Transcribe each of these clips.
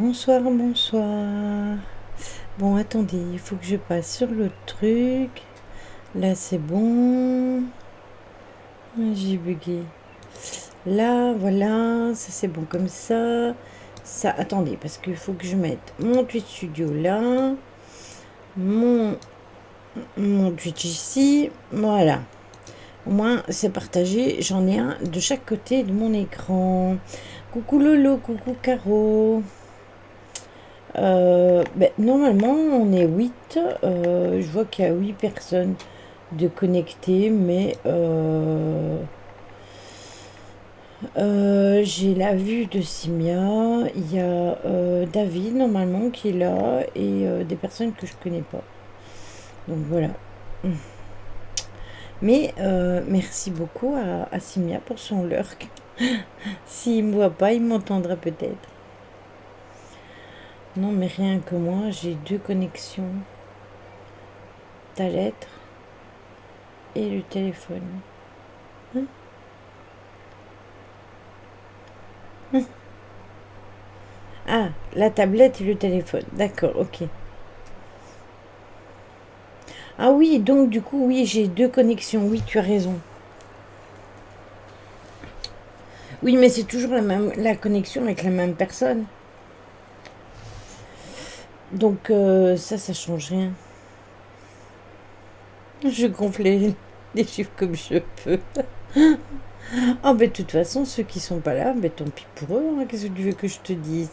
Bonsoir, bonsoir. Bon, attendez, il faut que je passe sur l'autre truc. Là, c'est bon. J'ai bugué. Là, voilà, ça c'est bon comme ça. Ça, attendez, parce qu'il faut que je mette mon Twitch Studio là. Mon Twitch ici. Voilà. Au moins, c'est partagé. J'en ai un de chaque côté de mon écran. Coucou Lolo, coucou Caro. Normalement, on est 8. Je vois qu'il y a 8 personnes de connectées, mais j'ai la vue de Simia. Il y a David, normalement, qui est là, et des personnes que je connais pas. Donc voilà. Mais merci beaucoup à Simia pour son lurk. S'il me voit pas, il m'entendra peut-être. Non, mais rien que moi, j'ai 2 connexions. Ta lettre et le téléphone. Hein? Ah, la tablette et le téléphone. D'accord, ok. Ah oui, donc du coup, oui, j'ai 2 connexions. Oui, tu as raison. Oui, mais c'est toujours la connexion avec la même personne. Donc ça change rien. Je gonfle les chiffres comme je peux. Ah, ben de toute façon, ceux qui sont pas là, ben tant pis pour eux, hein. Qu'est-ce que tu veux que je te dise?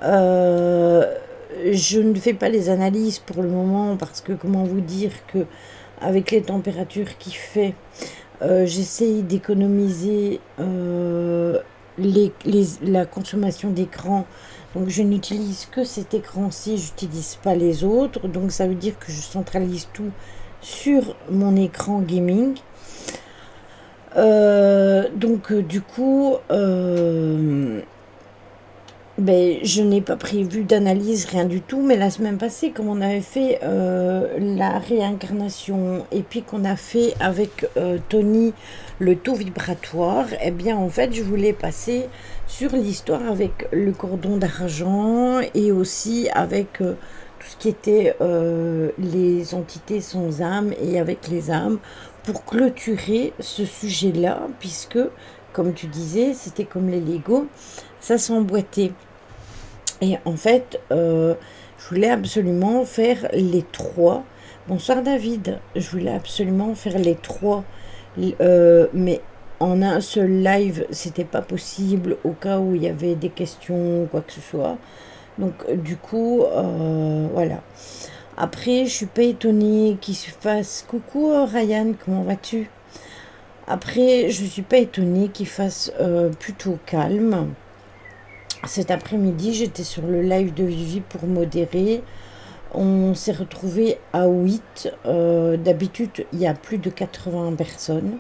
Je ne fais pas les analyses pour le moment parce que comment vous dire que avec les températures qu'il fait, j'essaye d'économiser la consommation d'écran. Donc je n'utilise que cet écran-ci, j'utilise pas les autres. Donc ça veut dire que je centralise tout sur mon écran gaming. Du coup, je n'ai pas prévu d'analyse, rien du tout, mais la semaine passée, comme on avait fait la réincarnation et puis qu'on a fait avec Tony le taux vibratoire, eh bien en fait je voulais passer sur l'histoire avec le cordon d'argent et aussi avec tout ce qui était les entités sans âme et avec les âmes pour clôturer ce sujet-là, puisque, comme tu disais, c'était comme les Lego, ça s'emboîtait. Et en fait, je voulais absolument faire les 3. Bonsoir David, je voulais absolument faire les 3, mais en un seul live, c'était pas possible au cas où il y avait des questions ou quoi que ce soit. Donc du coup, voilà. Après, je suis pas étonnée qu'il se fasse. Coucou Ryan, comment vas-tu? Après, je suis pas étonnée qu'il fasse plutôt calme. Cet après-midi, j'étais sur le live de Vivi pour modérer. On s'est retrouvé à 8. D'habitude, il y a plus de 80 personnes.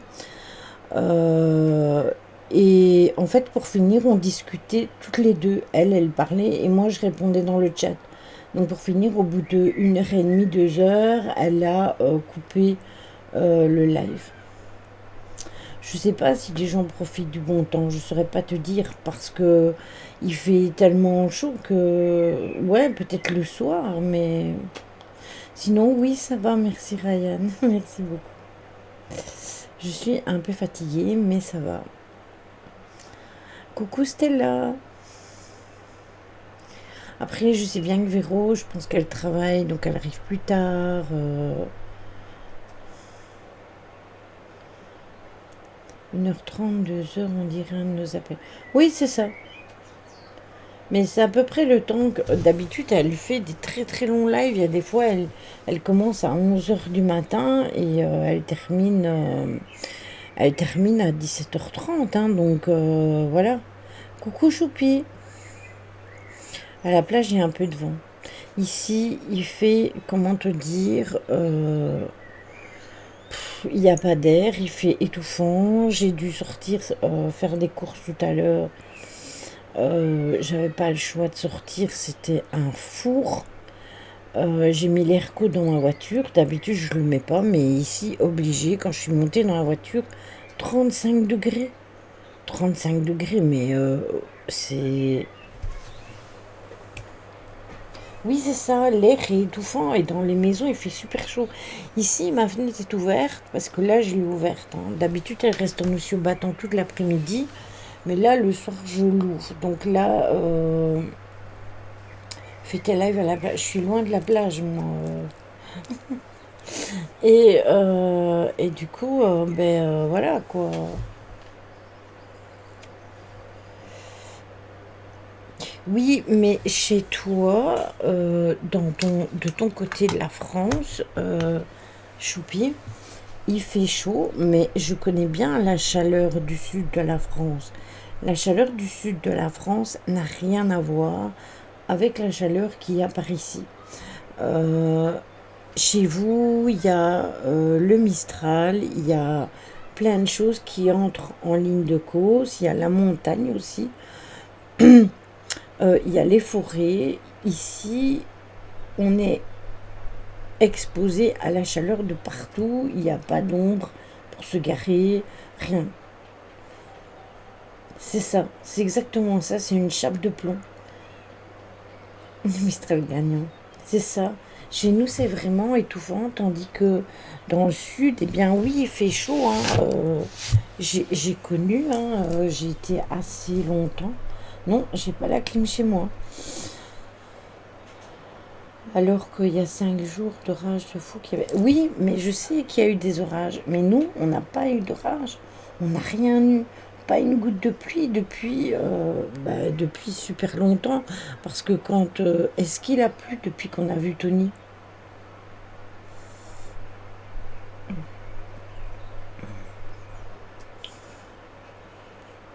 Et en fait, pour finir, on discutait toutes les deux. Elle parlait et moi, je répondais dans le chat. Donc pour finir, au bout de 1h30, 2 heures, elle a coupé le live. Je sais pas si les gens profitent du bon temps, je saurais pas te dire parce que il fait tellement chaud que ouais, peut-être le soir, mais sinon oui, ça va, merci Ryan, merci beaucoup. Je suis un peu fatiguée, mais ça va. Coucou Stella. Après, je sais bien que Véro, je pense qu'elle travaille, donc elle arrive plus tard. 1h30, 2h, on dirait un de nos appels. Oui, c'est ça. Mais c'est à peu près le temps que d'habitude elle fait des très très longs lives. Il y a des fois elle commence à 11h du matin et elle termine à 17h30. Hein, donc voilà. Coucou Choupi. À la plage il y a un peu de vent. Ici il fait, comment te dire, il n'y a pas d'air, il fait étouffant. J'ai dû sortir faire des courses tout à l'heure. J'avais pas le choix de sortir, c'était un four. J'ai mis l'airco dans ma voiture. D'habitude, je le mets pas, mais ici, obligé, quand je suis montée dans la voiture, 35 degrés. 35 degrés, mais c'est. Oui, c'est ça, l'air est étouffant et dans les maisons, il fait super chaud. Ici, ma fenêtre est ouverte parce que là, je l'ai ouverte, hein. D'habitude, elle reste en monsieur battant toute l'après-midi, mais là, le soir, je l'ouvre. Donc là, fais tes lives à la plage. Je suis loin de la plage, moi. Et du coup, voilà quoi. Oui, mais chez toi, de ton côté de la France, Choupi, il fait chaud, mais je connais bien la chaleur du sud de la France. La chaleur du sud de la France n'a rien à voir avec la chaleur qu'il y a par ici. Euh, Chez vous, il y a le Mistral, il y a plein de choses qui entrent en ligne de cause. Il y a la montagne aussi. Il y a les forêts. Ici, on est exposé à la chaleur de partout. Il n'y a pas d'ombre pour se garer, rien. C'est ça, c'est exactement ça. C'est une chape de plomb. Mistral gagnant. C'est ça. Chez nous, c'est vraiment étouffant, tandis que dans le sud, eh bien oui, il fait chaud, hein. J'ai connu, hein, j'ai été assez longtemps. Non, j'ai pas la clim chez moi. Alors qu'il y a 5 jours d'orage de fou qu'il y avait. Oui, mais je sais qu'il y a eu des orages. Mais nous, on n'a pas eu d'orage. On n'a rien eu. Pas une goutte de pluie depuis super longtemps. Parce que est-ce qu'il a plu depuis qu'on a vu Tony?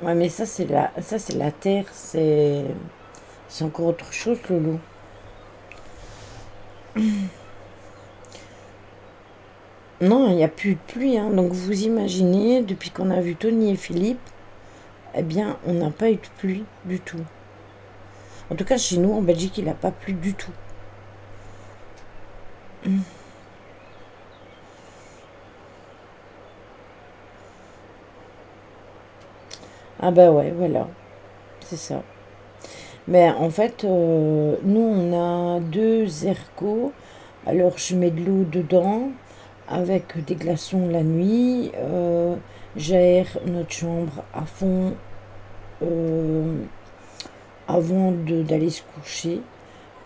Ouais, mais ça, c'est la terre. C'est encore autre chose, Lolo. Non, il n'y a plus de pluie, hein. Donc vous imaginez, depuis qu'on a vu Tony et Philippe, eh bien, on n'a pas eu de pluie du tout. En tout cas, chez nous, en Belgique, il n'a pas plu du tout. Ah bah ouais, voilà, c'est ça. Mais en fait, nous, on a deux ergots. Alors, je mets de l'eau dedans avec des glaçons la nuit. J'aère notre chambre à fond euh, avant d'aller se coucher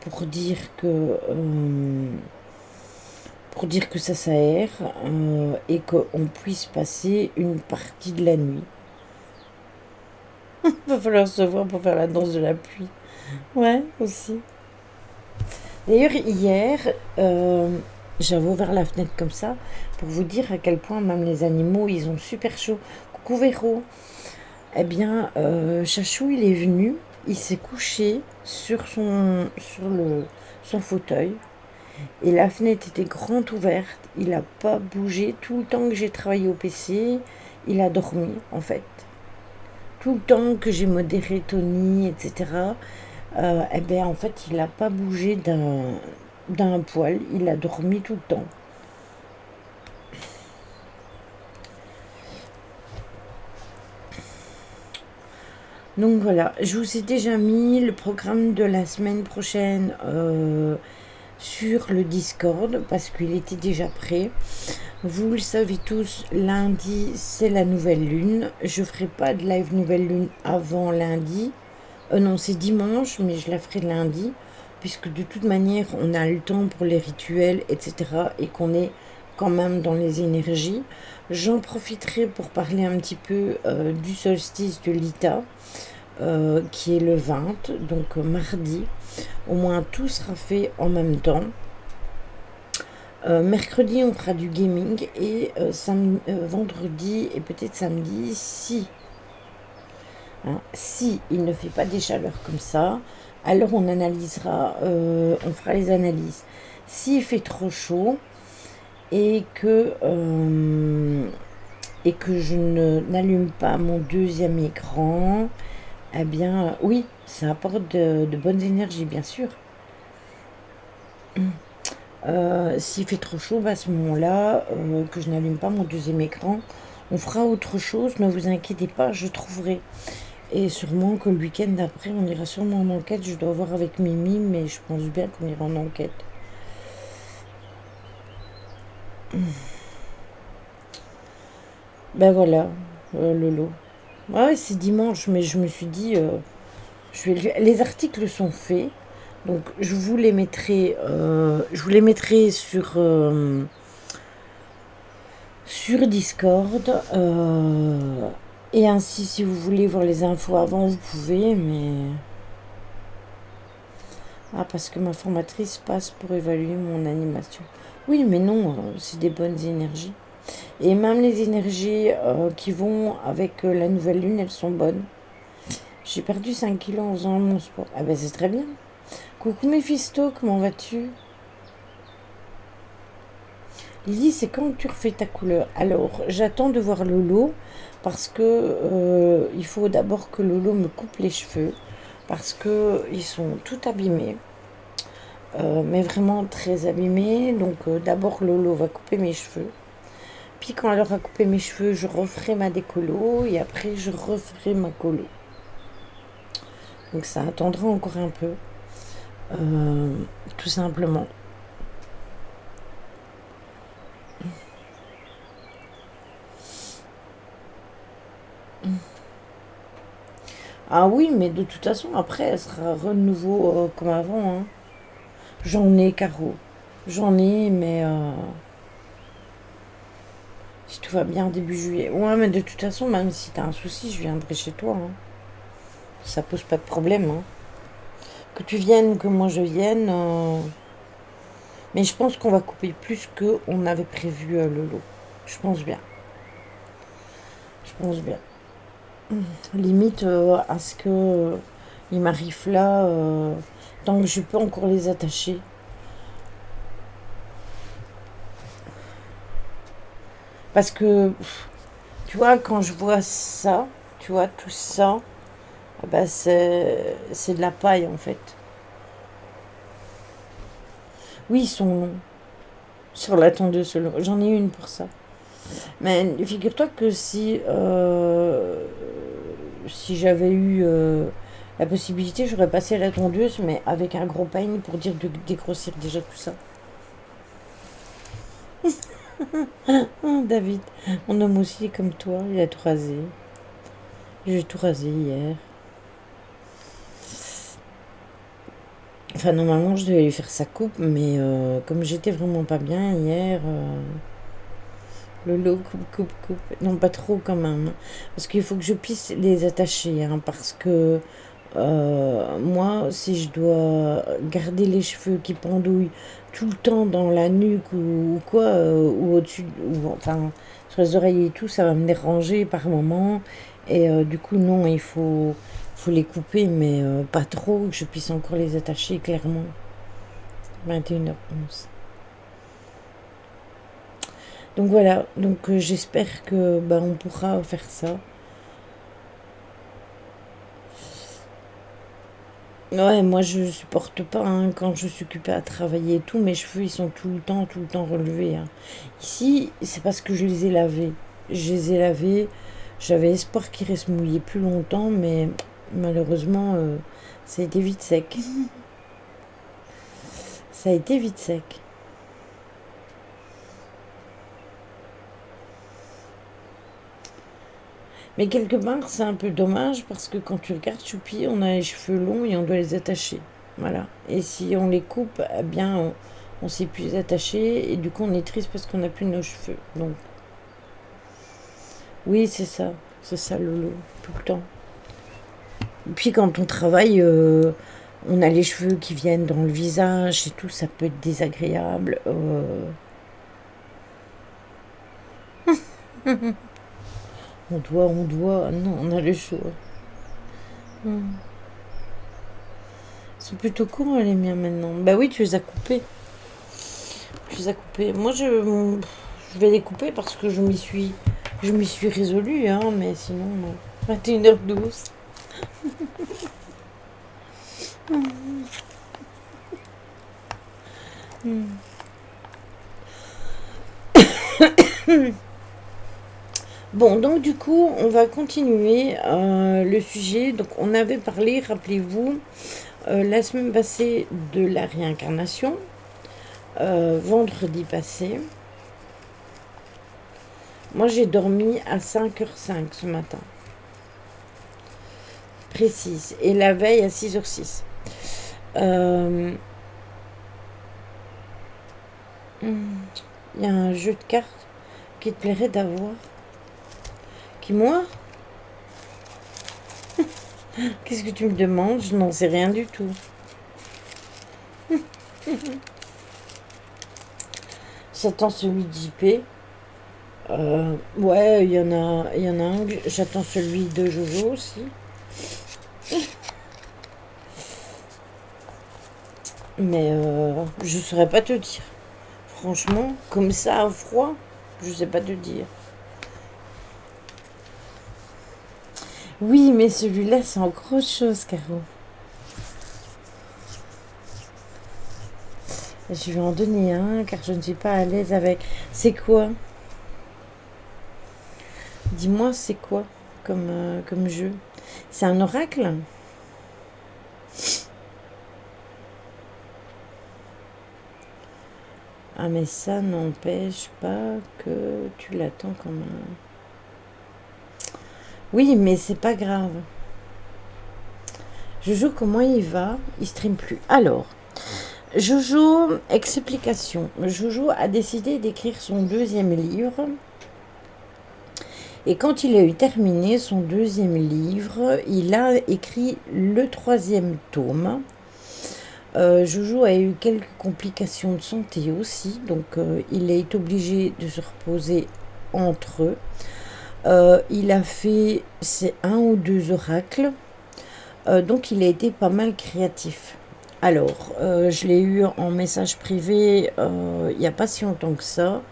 pour dire que ça s'aère et qu'on puisse passer une partie de la nuit. Il va falloir se voir pour faire la danse de la pluie. Ouais, aussi. D'ailleurs, hier, j'avais ouvert la fenêtre comme ça pour vous dire à quel point même les animaux, ils ont super chaud. Coucou Véro. Eh bien, Chachou, il est venu, il s'est couché son fauteuil et la fenêtre était grande ouverte. Il n'a pas bougé tout le temps que j'ai travaillé au PC. Il a dormi, en fait. Tout le temps que j'ai modéré Tony, etc. Eh bien, en fait, il n'a pas bougé d'un poil. Il a dormi tout le temps. Donc voilà, je vous ai déjà mis le programme de la semaine prochaine sur le Discord parce qu'il était déjà prêt. Vous le savez tous, lundi c'est la nouvelle lune. Je ferai pas de live nouvelle lune avant lundi. Non, c'est dimanche, mais je la ferai lundi puisque de toute manière on a le temps pour les rituels, etc. et qu'on est quand même dans les énergies. J'en profiterai pour parler un petit peu du solstice de Lita. Qui est le 20, donc mardi. Au moins tout sera fait en même temps. Mercredi, on fera du gaming et vendredi et peut-être samedi, si il ne fait pas des chaleurs comme ça, alors on analysera, on fera les analyses. S'il fait trop chaud et que je n'allume pas mon deuxième écran, eh bien, oui, ça apporte de bonnes énergies, bien sûr. S'il fait trop chaud, à ce moment-là, que je n'allume pas mon deuxième écran, on fera autre chose, ne vous inquiétez pas, je trouverai. Et sûrement que le week-end d'après, on ira sûrement en enquête. Je dois voir avec Mimi, mais je pense bien qu'on ira en enquête. Ben voilà, Lolo. Ouais, c'est dimanche, mais je me suis dit, les articles sont faits, donc je vous les mettrai sur Discord. Et ainsi, si vous voulez voir les infos avant, vous pouvez, mais ah, parce que ma formatrice passe pour évaluer mon animation. Oui, mais non, c'est des bonnes énergies. Et même les énergies qui vont avec la nouvelle lune, elles sont bonnes. J'ai perdu 5 kilos en faisant mon sport. Ah ben c'est très bien. Coucou Mephisto, comment vas-tu? Lily, c'est quand tu refais ta couleur? Alors, j'attends de voir Lolo parce que il faut d'abord que Lolo me coupe les cheveux parce que ils sont tout abîmés. Mais vraiment très abîmés. Donc d'abord Lolo va couper mes cheveux. Puis quand elle aura coupé mes cheveux, je referai ma décolo et après je referai ma colo. Donc ça attendra encore un peu, euh, tout simplement. Ah oui, mais de toute façon, après, elle sera renouveau comme avant, hein. J'en ai, Caro. J'en ai, mais si tout va bien début juillet. Ouais, mais de toute façon, même si t'as un souci, je viendrai chez toi, hein. Ça pose pas de problème, hein. Que tu viennes ou que moi je vienne. Mais je pense qu'on va couper plus que on avait prévu le lot. Je pense bien. Je pense bien. Limite à ce que il m'arrive là, tant que je peux encore les attacher. Parce que, tu vois, quand je vois ça, tu vois, tout ça, bah c'est de la paille en fait. Oui, ils sont longs. Sur la tondeuse, j'en ai une pour ça. Mais figure-toi que si j'avais eu la possibilité, j'aurais passé à la tondeuse, mais avec un gros peigne pour dire de dégrossir déjà tout ça. Ah, David, mon homme aussi est comme toi, il a tout rasé. J'ai tout rasé hier. Enfin, normalement, je devais lui faire sa coupe, mais comme j'étais vraiment pas bien hier, le lot coupe, coupe, coupe. Non, pas trop quand même. Parce qu'il faut que je puisse les attacher, hein, parce que moi, si je dois garder les cheveux qui pendouillent tout le temps dans la nuque ou quoi, ou au-dessus, ou enfin sur les oreilles et tout, ça va me déranger par moment. Et du coup, non, faut les couper, mais pas trop, que je puisse encore les attacher clairement. 21h11. Donc voilà, donc j'espère que bah, on pourra faire ça. Ouais, moi je supporte pas hein, quand je suis occupée à travailler et tout, mes cheveux ils sont tout le temps relevés, hein. Ici, c'est parce que je les ai lavés. Je les ai lavés, j'avais espoir qu'ils restent mouillés plus longtemps, mais malheureusement, ça a été vite sec. Ça a été vite sec. Mais quelque part, c'est un peu dommage parce que quand tu regardes Choupi, on a les cheveux longs et on doit les attacher. Voilà. Et si on les coupe, eh bien, on sait plus les attacher et du coup, on est triste parce qu'on n'a plus nos cheveux. Donc, oui, c'est ça. C'est ça, Lolo. Tout le temps. Et puis, quand on travaille, on a les cheveux qui viennent dans le visage et tout, ça peut être désagréable. Non, on a le choix. Hmm. Ils sont plutôt courts, les miens, maintenant. Bah oui, tu les as coupés. Tu les as coupés. Moi, je vais les couper parce que je m'y suis résolue, hein, mais sinon, non. 21h12. Bon, donc du coup, on va continuer le sujet. Donc, on avait parlé, rappelez-vous, la semaine passée de la réincarnation, vendredi passé. Moi, j'ai dormi à 5h05 ce matin, précise, et la veille à 6h06. Il y a un jeu de cartes qui te plairait d'avoir. Qui, moi? Qu'est-ce que tu me demandes? Je n'en sais rien du tout. J'attends celui de JP. Ouais, il y en a un. J'attends celui de Jojo aussi. Mais je saurais pas te dire. Franchement, comme ça, à froid, je sais pas te dire. Oui, mais celui-là, c'est encore autre chose, Caro. Je vais en donner un, car je ne suis pas à l'aise avec. C'est quoi? Dis-moi, c'est quoi comme jeu? C'est un oracle? Ah, mais ça n'empêche pas que tu l'attends quand même. Oui, mais c'est pas grave. Jojo, comment il va? Il stream plus. Alors, Jojo, explication. Jojo a décidé d'écrire son deuxième livre. Et quand il a eu terminé son deuxième livre, il a écrit le troisième tome. Jojo a eu quelques complications de santé aussi, donc il est obligé de se reposer entre eux. Il a fait un ou deux oracles, donc il a été pas mal créatif. Alors, je l'ai eu en message privé il n'y a pas si longtemps que ça.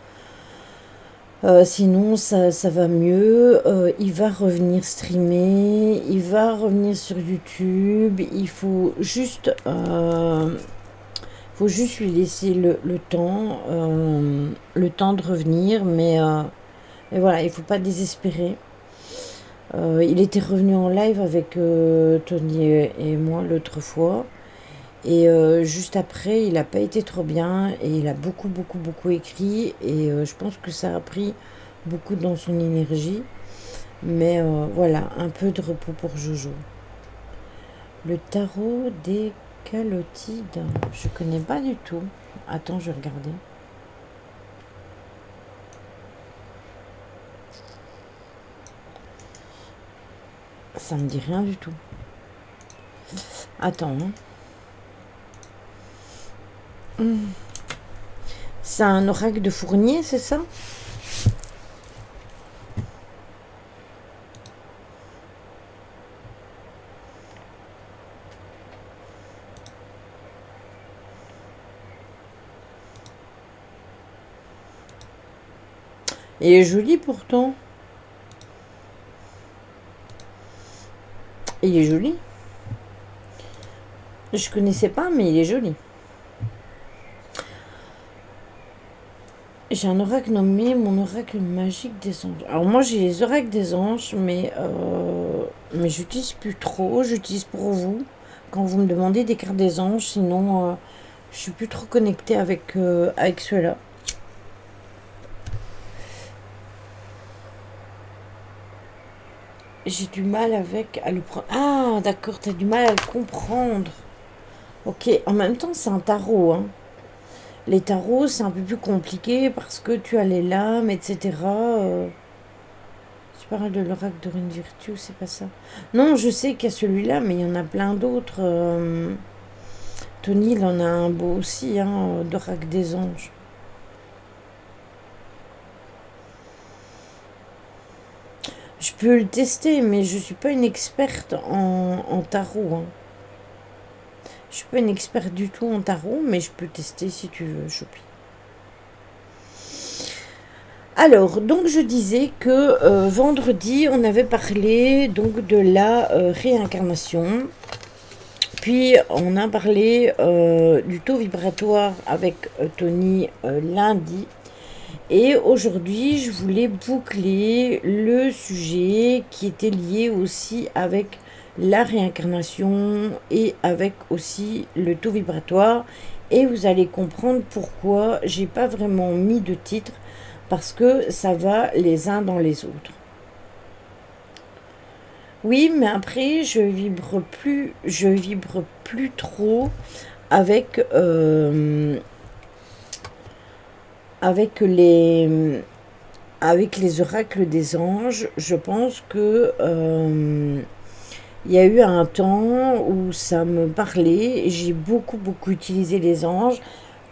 Sinon, ça va mieux. Il va revenir streamer, il va revenir sur YouTube. Il faut juste lui laisser le temps de revenir. Mais voilà, il faut pas désespérer. Il était revenu en live avec Tony et moi l'autre fois. Et juste après, il n'a pas été trop bien et il a beaucoup, beaucoup, beaucoup écrit. Et je pense que ça a pris beaucoup dans son énergie. Mais voilà, un peu de repos pour Jojo. Le tarot des calotides. Je connais pas du tout. Attends, je vais regarder. Ça me dit rien du tout. Attends. C'est un oracle de Fournier, c'est ça? Il est joli pourtant. Il est joli. Je connaissais pas, mais il est joli. J'ai un oracle nommé mon oracle magique des anges. Alors moi j'ai les oracles des anges, mais j'utilise plus trop. J'utilise pour vous quand vous me demandez des cartes des anges. Sinon, je suis plus trop connectée avec ceux-là. J'ai du mal à le prendre. Ah d'accord, t'as du mal à le comprendre. Ok, en même temps c'est un tarot, hein. Les tarots, c'est un peu plus compliqué parce que tu as les lames, etc. Tu parles de l'oracle de Rune Virtue, c'est pas ça? Non, je sais qu'il y a celui-là, mais il y en a plein d'autres. Tony, il en a un beau aussi, hein, d'oracle des anges. Je peux le tester, mais je suis pas une experte en tarot, hein. Je suis pas une experte du tout en tarot, mais je peux tester si tu veux, Choupi. Alors, donc je disais que vendredi, on avait parlé donc de la réincarnation. Puis on a parlé du taux vibratoire avec Tony lundi. Et aujourd'hui, je voulais boucler le sujet qui était lié aussi avec la réincarnation et avec aussi le taux vibratoire. Et vous allez comprendre pourquoi j'ai pas vraiment mis de titre, parce que ça va les uns dans les autres. Oui, mais après, je vibre plus trop avec, avec les, avec les oracles des anges. Je pense que il y a eu un temps où ça me parlait et j'ai beaucoup utilisé les anges.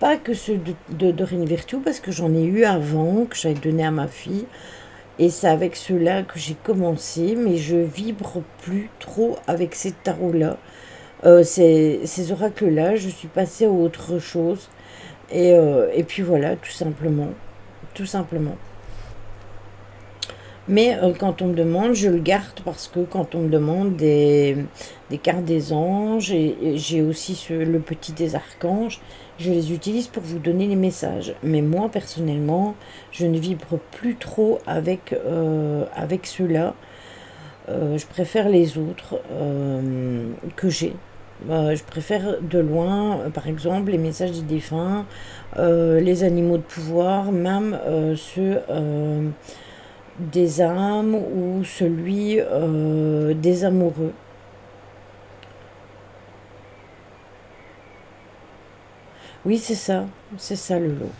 Pas que ceux de Dorine Virtue, parce que j'en ai eu avant, que j'avais donné à ma fille. Et c'est avec ceux-là que j'ai commencé, mais je vibre plus trop avec ces tarots-là. Ces oracles-là, je suis passée à autre chose. Et puis voilà, tout simplement. Tout simplement. Mais quand on me demande, je le garde parce que quand on me demande des cartes des anges, et j'ai aussi le petit des archanges, je les utilise pour vous donner les messages. Mais moi, personnellement, je ne vibre plus trop avec ceux-là. Je préfère les autres que j'ai. Je préfère de loin, par exemple, les messages des défunts, les animaux de pouvoir, même ceux des âmes ou celui des amoureux. Oui, c'est ça le lot.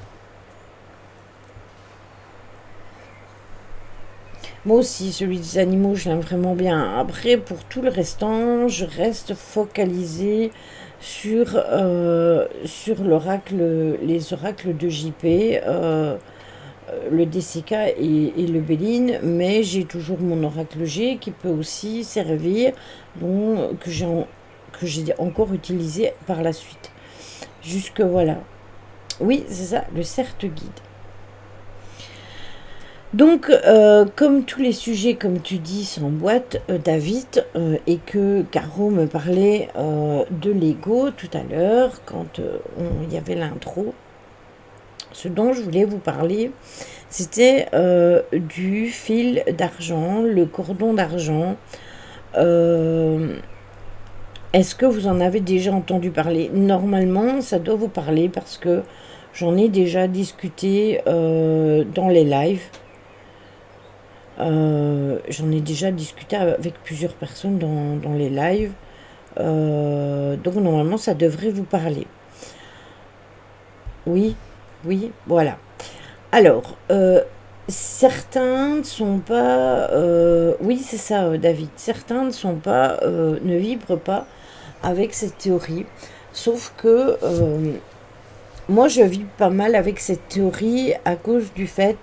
Moi aussi, celui des animaux, je l'aime vraiment bien. Après, pour tout le restant, je reste focalisée sur l'oracle, les oracles de JP, le DCK et le Béline, mais j'ai toujours mon oracle G qui peut aussi servir, que j'ai encore utilisé par la suite. Jusque voilà. Oui, c'est ça, le CERT guide. Donc, comme tous les sujets, comme tu dis, s'emboîtent, David, et que Caro me parlait de l'ego tout à l'heure, quand il y avait l'intro, ce dont je voulais vous parler, c'était du fil d'argent, le cordon d'argent. Euh, Est-ce que vous en avez déjà entendu parler? Normalement, ça doit vous parler parce que j'en ai déjà discuté dans les lives. J'en ai déjà discuté avec plusieurs personnes dans les lives. Donc normalement, ça devrait vous parler. Oui, oui, voilà. Alors, certains ne sont pas... oui, c'est ça, David. Certains ne sont pas, ne vibrent pas avec cette théorie. Sauf que moi, je vis pas mal avec cette théorie à cause du fait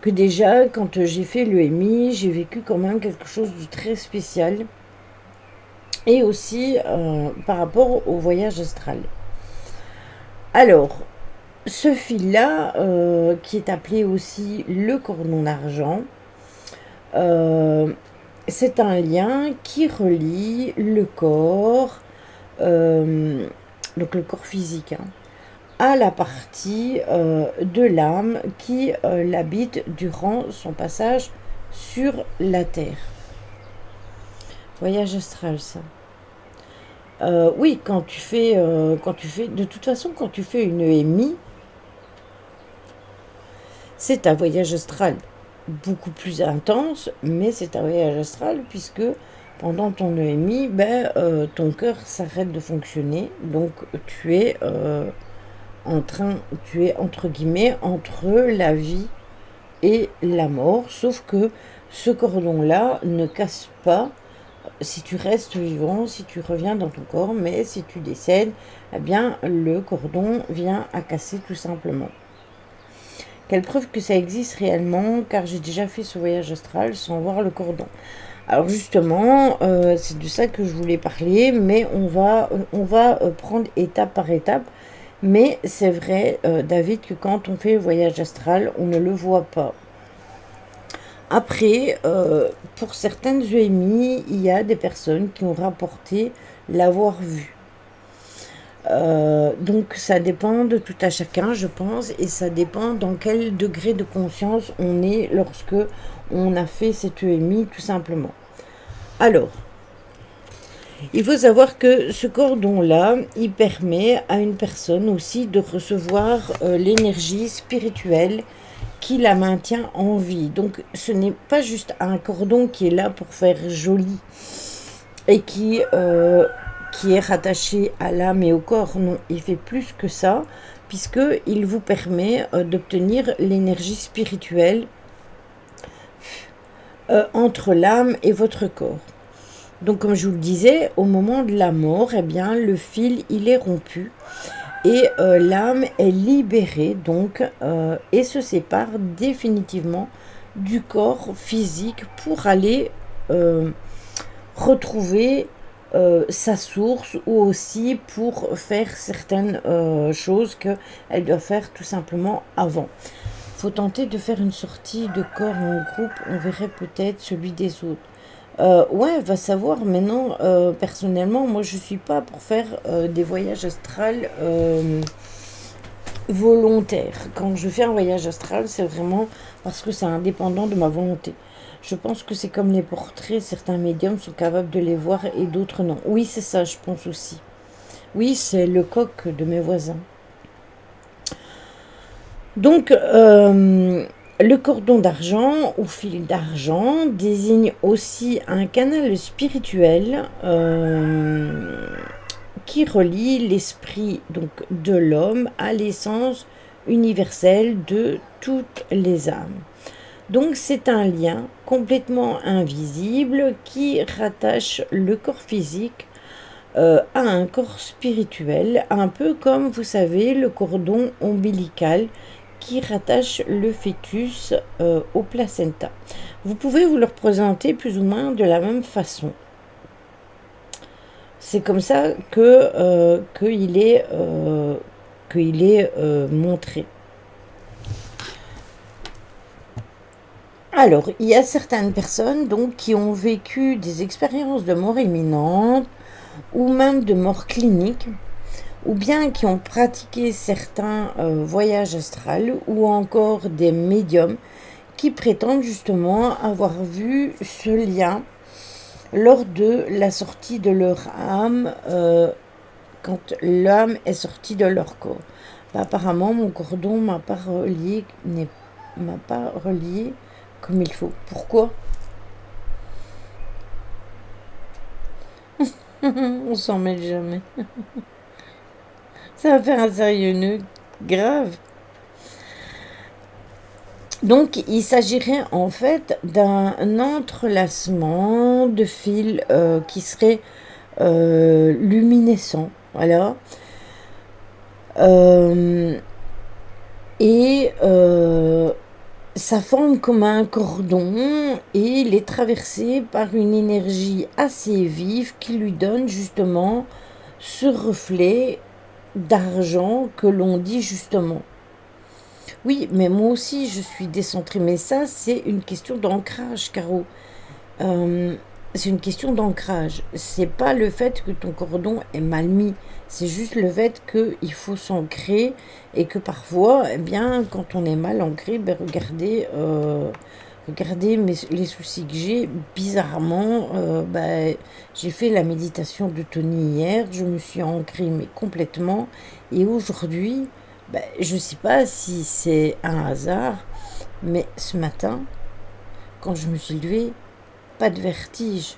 que déjà, quand j'ai fait l'EMI, j'ai vécu quand même quelque chose de très spécial. Et aussi par rapport au voyage astral. Alors, ce fil-là, qui est appelé aussi le cordon d'argent, euh, c'est un lien qui relie le corps, euh, donc le corps physique, hein, à la partie de l'âme qui l'habite durant son passage sur la Terre. Voyage astral, ça. Oui, de toute façon, quand tu fais une EMI, c'est un voyage astral beaucoup plus intense, mais c'est un voyage astral puisque pendant ton EMI, ton cœur s'arrête de fonctionner, donc tu es entre guillemets entre la vie et la mort, sauf que ce cordon-là ne casse pas si tu restes vivant, si tu reviens dans ton corps, mais si tu décèdes, eh bien le cordon vient à casser tout simplement. Quelle preuve que ça existe réellement, car j'ai déjà fait ce voyage astral sans voir le cordon. Alors justement, c'est de ça que je voulais parler, mais on va prendre étape par étape. Mais c'est vrai, David, que quand on fait le voyage astral, on ne le voit pas. Après, pour certaines EMI, il y a des personnes qui ont rapporté l'avoir vu. Donc ça dépend de tout à chacun, je pense, et ça dépend dans quel degré de conscience on est lorsque on a fait cette EMI, tout simplement. Alors, il faut savoir que ce cordon-là, il permet à une personne aussi de recevoir l'énergie spirituelle qui la maintient en vie. Donc ce n'est pas juste un cordon qui est là pour faire joli et qui est rattaché à l'âme et au corps. Non, il fait plus que ça, puisqu'il vous permet d'obtenir l'énergie spirituelle entre l'âme et votre corps. Donc comme je vous le disais, au moment de la mort, eh bien, le fil, il est rompu et l'âme est libérée donc et se sépare définitivement du corps physique pour aller retrouver sa source, ou aussi pour faire certaines choses qu'elle doit faire tout simplement avant. Faut tenter de faire une sortie de corps en groupe, on verrait peut-être celui des autres. Ouais, va savoir. Maintenant, personnellement, moi je suis pas pour faire des voyages astrales volontaires. Quand je fais un voyage astral, c'est vraiment parce que c'est indépendant de ma volonté. Je pense que c'est comme les portraits, certains médiums sont capables de les voir et d'autres non. Oui, c'est ça, je pense aussi. Oui, c'est le coq de mes voisins. Donc, le cordon d'argent ou fil d'argent désigne aussi un canal spirituel qui relie l'esprit donc de l'homme à l'essence universelle de toutes les âmes. Donc c'est un lien complètement invisible qui rattache le corps physique à un corps spirituel, un peu comme vous savez le cordon ombilical qui rattache le fœtus au placenta. Vous pouvez vous le représenter plus ou moins de la même façon. C'est comme ça qu'il est montré. Alors, il y a certaines personnes donc qui ont vécu des expériences de mort imminente ou même de mort clinique, ou bien qui ont pratiqué certains voyages astrales, ou encore des médiums qui prétendent justement avoir vu ce lien lors de la sortie de leur âme, quand l'âme est sortie de leur corps. Bah, apparemment, mon cordon m'a pas relié comme il faut. Pourquoi? On s'en mêle jamais. Ça va faire un sérieux nœud grave. Donc, il s'agirait en fait d'un entrelacement de fils qui serait luminescent. Voilà. Et ça forme comme un cordon et il est traversé par une énergie assez vive qui lui donne justement ce reflet d'argent que l'on dit justement. Oui, mais moi aussi je suis décentrée, mais ça c'est une question d'ancrage, Caro. C'est une question d'ancrage. C'est pas le fait que ton cordon est mal mis, c'est juste le fait qu'il faut s'ancrer et que parfois, eh bien, quand on est mal ancré, ben regardez les soucis que j'ai. Bizarrement, j'ai fait la méditation de Tony hier, je me suis ancrée mais complètement, et aujourd'hui, je sais pas si c'est un hasard, mais ce matin, quand je me suis levée, pas de vertige,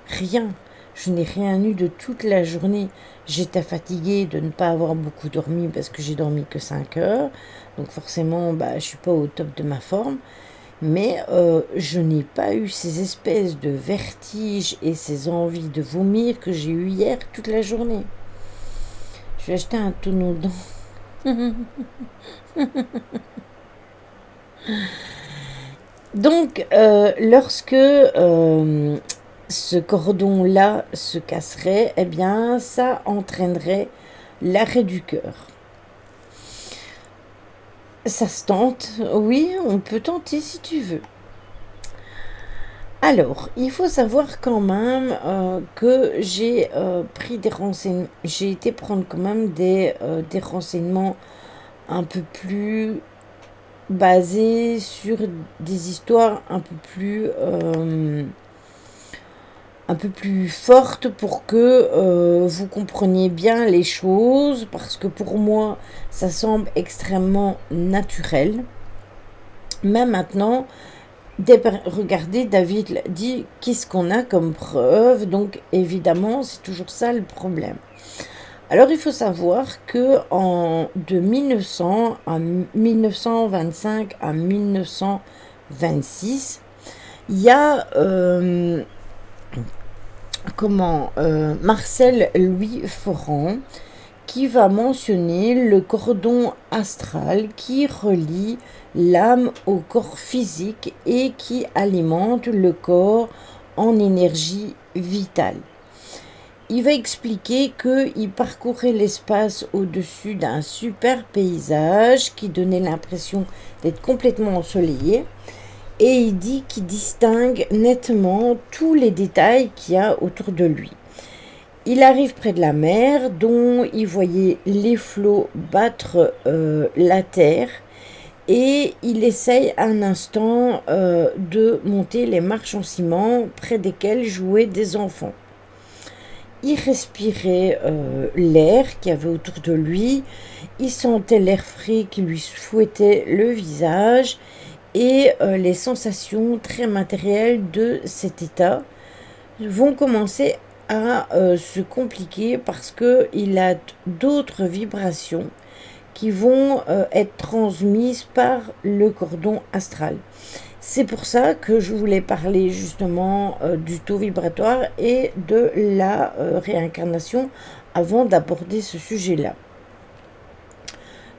rien. Je n'ai rien eu de toute la journée. J'étais fatiguée de ne pas avoir beaucoup dormi parce que j'ai dormi que 5 heures. Donc forcément, je ne suis pas au top de ma forme. Mais je n'ai pas eu ces espèces de vertiges et ces envies de vomir que j'ai eu hier toute la journée. Je vais acheter un tonneau d'eau. Donc, lorsque ce cordon-là se casserait, eh bien, ça entraînerait l'arrêt du cœur. Ça se tente, oui, on peut tenter si tu veux. Alors, il faut savoir quand même que j'ai pris des renseignements, j'ai été prendre quand même des renseignements un peu plus basés sur des histoires un peu plus fortes pour que vous compreniez bien les choses, parce que pour moi, ça semble extrêmement naturel. Mais maintenant, regardez, David dit qu'est-ce qu'on a comme preuve, donc évidemment, c'est toujours ça le problème. Alors il faut savoir que de 1900 à 1925 à 1926, il y a Marcel Louis Forand qui va mentionner le cordon astral qui relie l'âme au corps physique et qui alimente le corps en énergie vitale. Il va expliquer qu'il parcourait l'espace au-dessus d'un super paysage qui donnait l'impression d'être complètement ensoleillé. Et il dit qu'il distingue nettement tous les détails qu'il y a autour de lui. Il arrive près de la mer, dont il voyait les flots battre la terre, et il essaye un instant de monter les marches en ciment près desquelles jouaient des enfants. Il respirait l'air qu'il y avait autour de lui, il sentait l'air frais qui lui fouettait le visage, et les sensations très matérielles de cet état vont commencer à se compliquer parce qu'il a d'autres vibrations qui vont être transmises par le cordon astral. C'est pour ça que je voulais parler justement du taux vibratoire et de la réincarnation avant d'aborder ce sujet-là.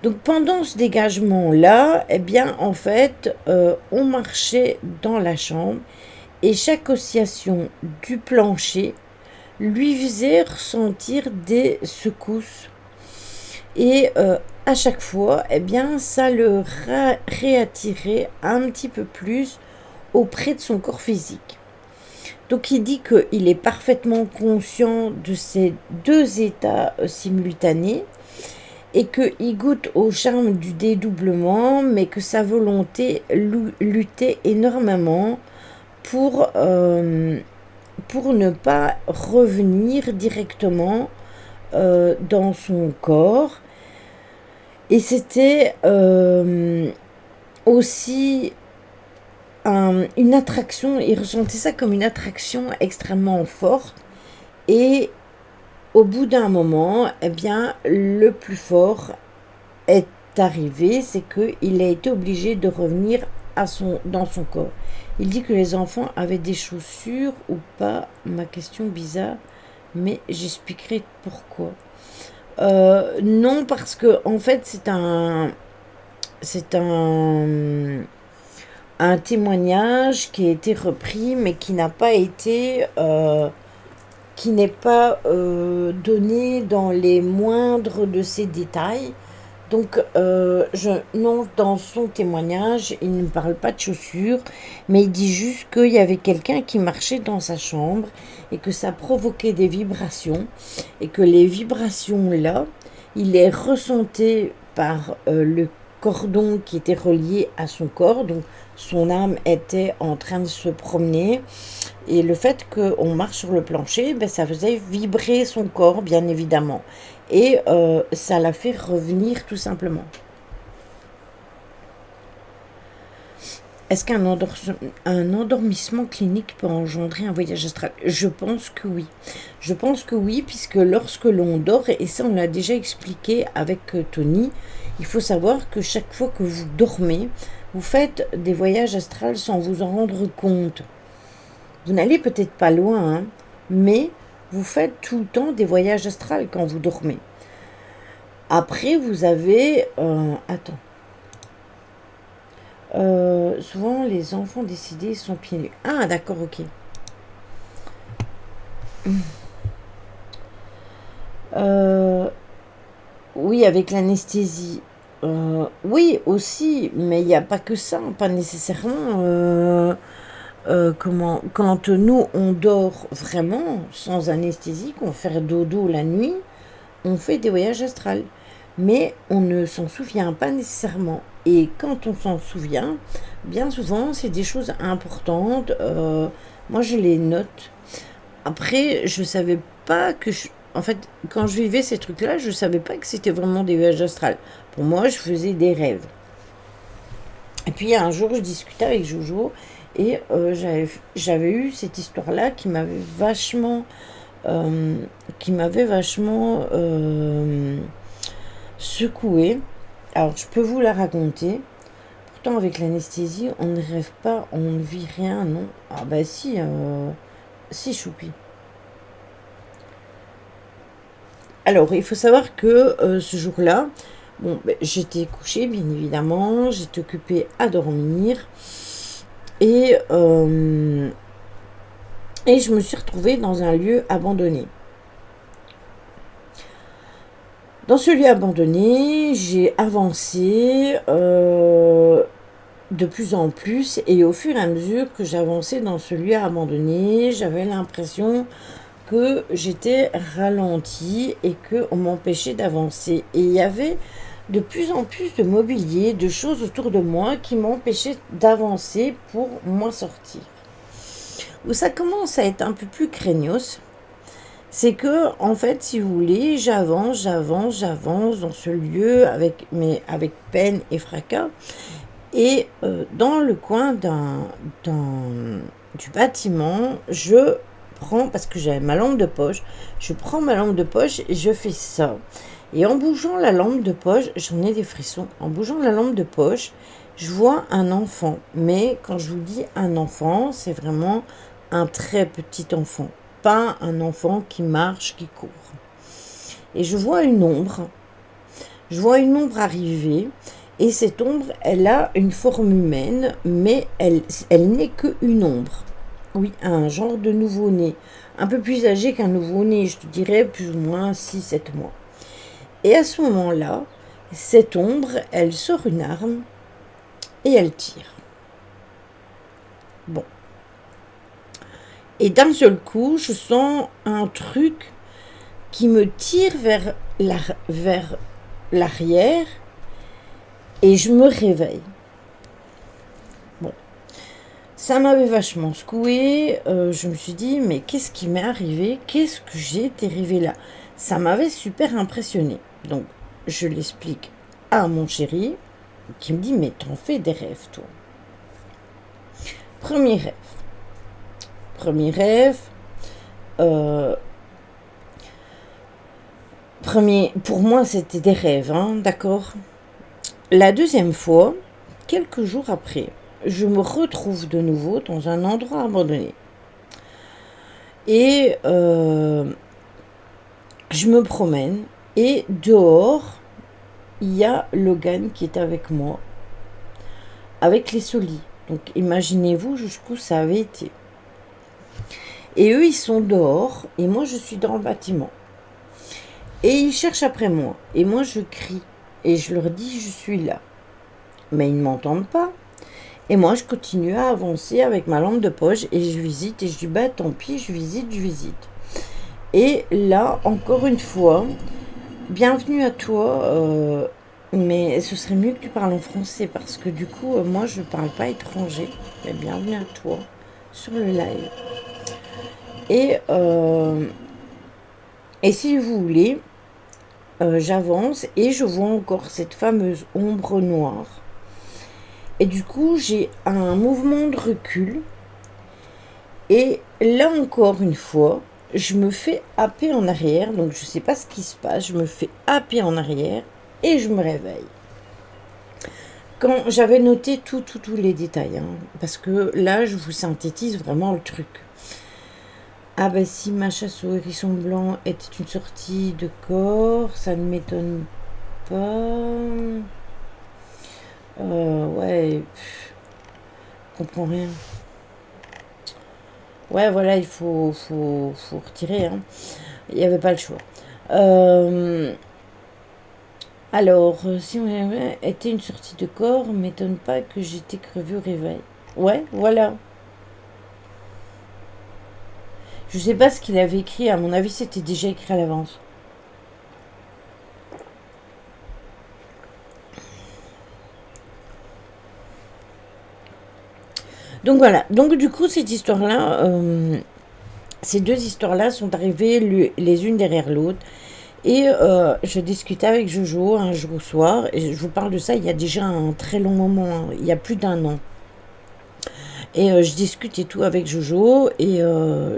Donc pendant ce dégagement-là, eh bien en fait, on marchait dans la chambre et chaque oscillation du plancher lui faisait ressentir des secousses. Et à chaque fois, eh bien, ça le réattirait un petit peu plus auprès de son corps physique. Donc il dit qu'il est parfaitement conscient de ces deux états simultanés et qu'il goûte au charme du dédoublement, mais que sa volonté luttait énormément pour ne pas revenir directement dans son corps. Et c'était aussi une attraction, il ressentait ça comme une attraction extrêmement forte. Et au bout d'un moment, eh bien, le plus fort est arrivé, c'est qu'il a été obligé de revenir dans son corps. Il dit que les enfants avaient des chaussures ou pas. Ma question bizarre, mais j'expliquerai pourquoi. Non, parce que en fait, c'est un témoignage qui a été repris, mais qui n'a pas été qui n'est pas donné dans les moindres de ces détails. Donc, non, dans son témoignage, il ne parle pas de chaussures, mais il dit juste qu'il y avait quelqu'un qui marchait dans sa chambre et que ça provoquait des vibrations et que les vibrations-là, il les ressentait par le cordon qui était relié à son corps. Donc, son âme était en train de se promener et le fait qu'on marche sur le plancher, ben, ça faisait vibrer son corps, bien évidemment. Et ça l'a fait revenir tout simplement. Est-ce qu'un endormissement clinique peut engendrer un voyage astral? Je pense que oui. Je pense que oui, puisque lorsque l'on dort, et ça on l'a déjà expliqué avec Tony, il faut savoir que chaque fois que vous dormez, vous faites des voyages astrals sans vous en rendre compte. Vous n'allez peut-être pas loin, hein, mais vous faites tout le temps des voyages astrals quand vous dormez. Après, vous avez... souvent, les enfants décédés sont pieds nus. Ah, d'accord, ok. Oui, avec l'anesthésie. Oui, aussi, mais il n'y a pas que ça, pas nécessairement. quand nous on dort vraiment sans anesthésie, qu'on fait dodo la nuit, on fait des voyages astrales. Mais on ne s'en souvient pas nécessairement. Et quand on s'en souvient, bien souvent, c'est des choses importantes. Moi, je les note. Après, je savais pas que en fait, quand je vivais ces trucs-là, je savais pas que c'était vraiment des voyages astrales. Pour moi, je faisais des rêves. Et puis un jour, je discutais avec Jojo et j'avais eu cette histoire-là euh, qui m'avait vachement secouée. Alors, je peux vous la raconter. Pourtant, avec l'anesthésie, on ne rêve pas, on ne vit rien, non? Ah bah si, si, choupi. Alors, il faut savoir que ce jour-là, bon, ben, j'étais couchée, bien évidemment, j'étais occupée à dormir et, euh, et je me suis retrouvée dans un lieu abandonné. Dans ce lieu abandonné, j'ai avancé de plus en plus et au fur et à mesure que j'avançais dans ce lieu abandonné, j'avais l'impression que j'étais ralentie et qu'on m'empêchait d'avancer. Et il y avait de plus en plus de mobilier, de choses autour de moi qui m'empêchaient d'avancer pour m'en sortir. Où ça commence à être un peu plus craignos, c'est que, en fait, si vous voulez, j'avance dans ce lieu mais avec peine et fracas. Et dans le coin du bâtiment, je prends, parce que j'avais ma lampe de poche, je prends ma lampe de poche et je fais ça. Et en bougeant la lampe de poche, j'en ai des frissons. En bougeant la lampe de poche, je vois un enfant. Mais quand je vous dis un enfant, c'est vraiment un très petit enfant. Pas un enfant qui marche, qui court. Et je vois une ombre. Je vois une ombre arriver. Et cette ombre, elle a une forme humaine, mais elle n'est qu'une ombre. Oui, un genre de nouveau-né. Un peu plus âgé qu'un nouveau-né, je te dirais plus ou moins 6-7 mois. Et à ce moment-là, cette ombre, elle sort une arme et elle tire. Bon. Et d'un seul coup, je sens un truc qui me tire vers l'arrière et je me réveille. Bon. Ça m'avait vachement secoué. Je me suis dit, mais qu'est-ce qui m'est arrivé? Qu'est-ce que j'ai dérivé là? Ça m'avait super impressionné. Donc, je l'explique à mon chéri, qui me dit, mais t'en fais des rêves, toi. Premier rêve. Premier rêve. Pour moi, c'était des rêves, hein, d'accord? La deuxième fois, quelques jours après, je me retrouve de nouveau dans un endroit abandonné. Et je me promène et dehors, il y a Logan qui est avec moi, avec les solis. Donc imaginez-vous jusqu'où ça avait été. Et eux, ils sont dehors et moi, je suis dans le bâtiment. Et ils cherchent après moi. Et moi, je crie et je leur dis, je suis là. Mais ils ne m'entendent pas. Et moi, je continue à avancer avec ma lampe de poche et je visite et je dis, bah tant pis, je visite. Et là, encore une fois, bienvenue à toi, mais ce serait mieux que tu parles en français parce que du coup, moi, je ne parle pas étranger. Mais bienvenue à toi sur le live. Et si vous voulez, j'avance et je vois encore cette fameuse ombre noire. Et du coup, j'ai un mouvement de recul. Et là encore une fois, je me fais happer en arrière. Donc je ne sais pas ce qui se passe. Je me fais happer en arrière et je me réveille. Quand j'avais noté tous les détails, hein, parce que là, je vous synthétise vraiment le truc. Ah ben si ma chasse au hérisson blanc était une sortie de corps, ça ne m'étonne pas. Ouais, je comprends rien. Ouais, voilà, il faut retirer. Hein. Il n'y avait pas le choix. Alors, si on était une sortie de corps, m'étonne pas que j'étais crevée au réveil. Ouais, voilà. Je sais pas ce qu'il avait écrit, à mon avis c'était déjà écrit à l'avance. Donc voilà, donc du coup cette histoire-là, ces deux histoires-là sont arrivées les unes derrière l'autre. Et je discutais avec Jojo un jour au soir, et je vous parle de ça il y a déjà un très long moment, hein, il y a plus d'un an. Et je discute et tout avec Jojo, et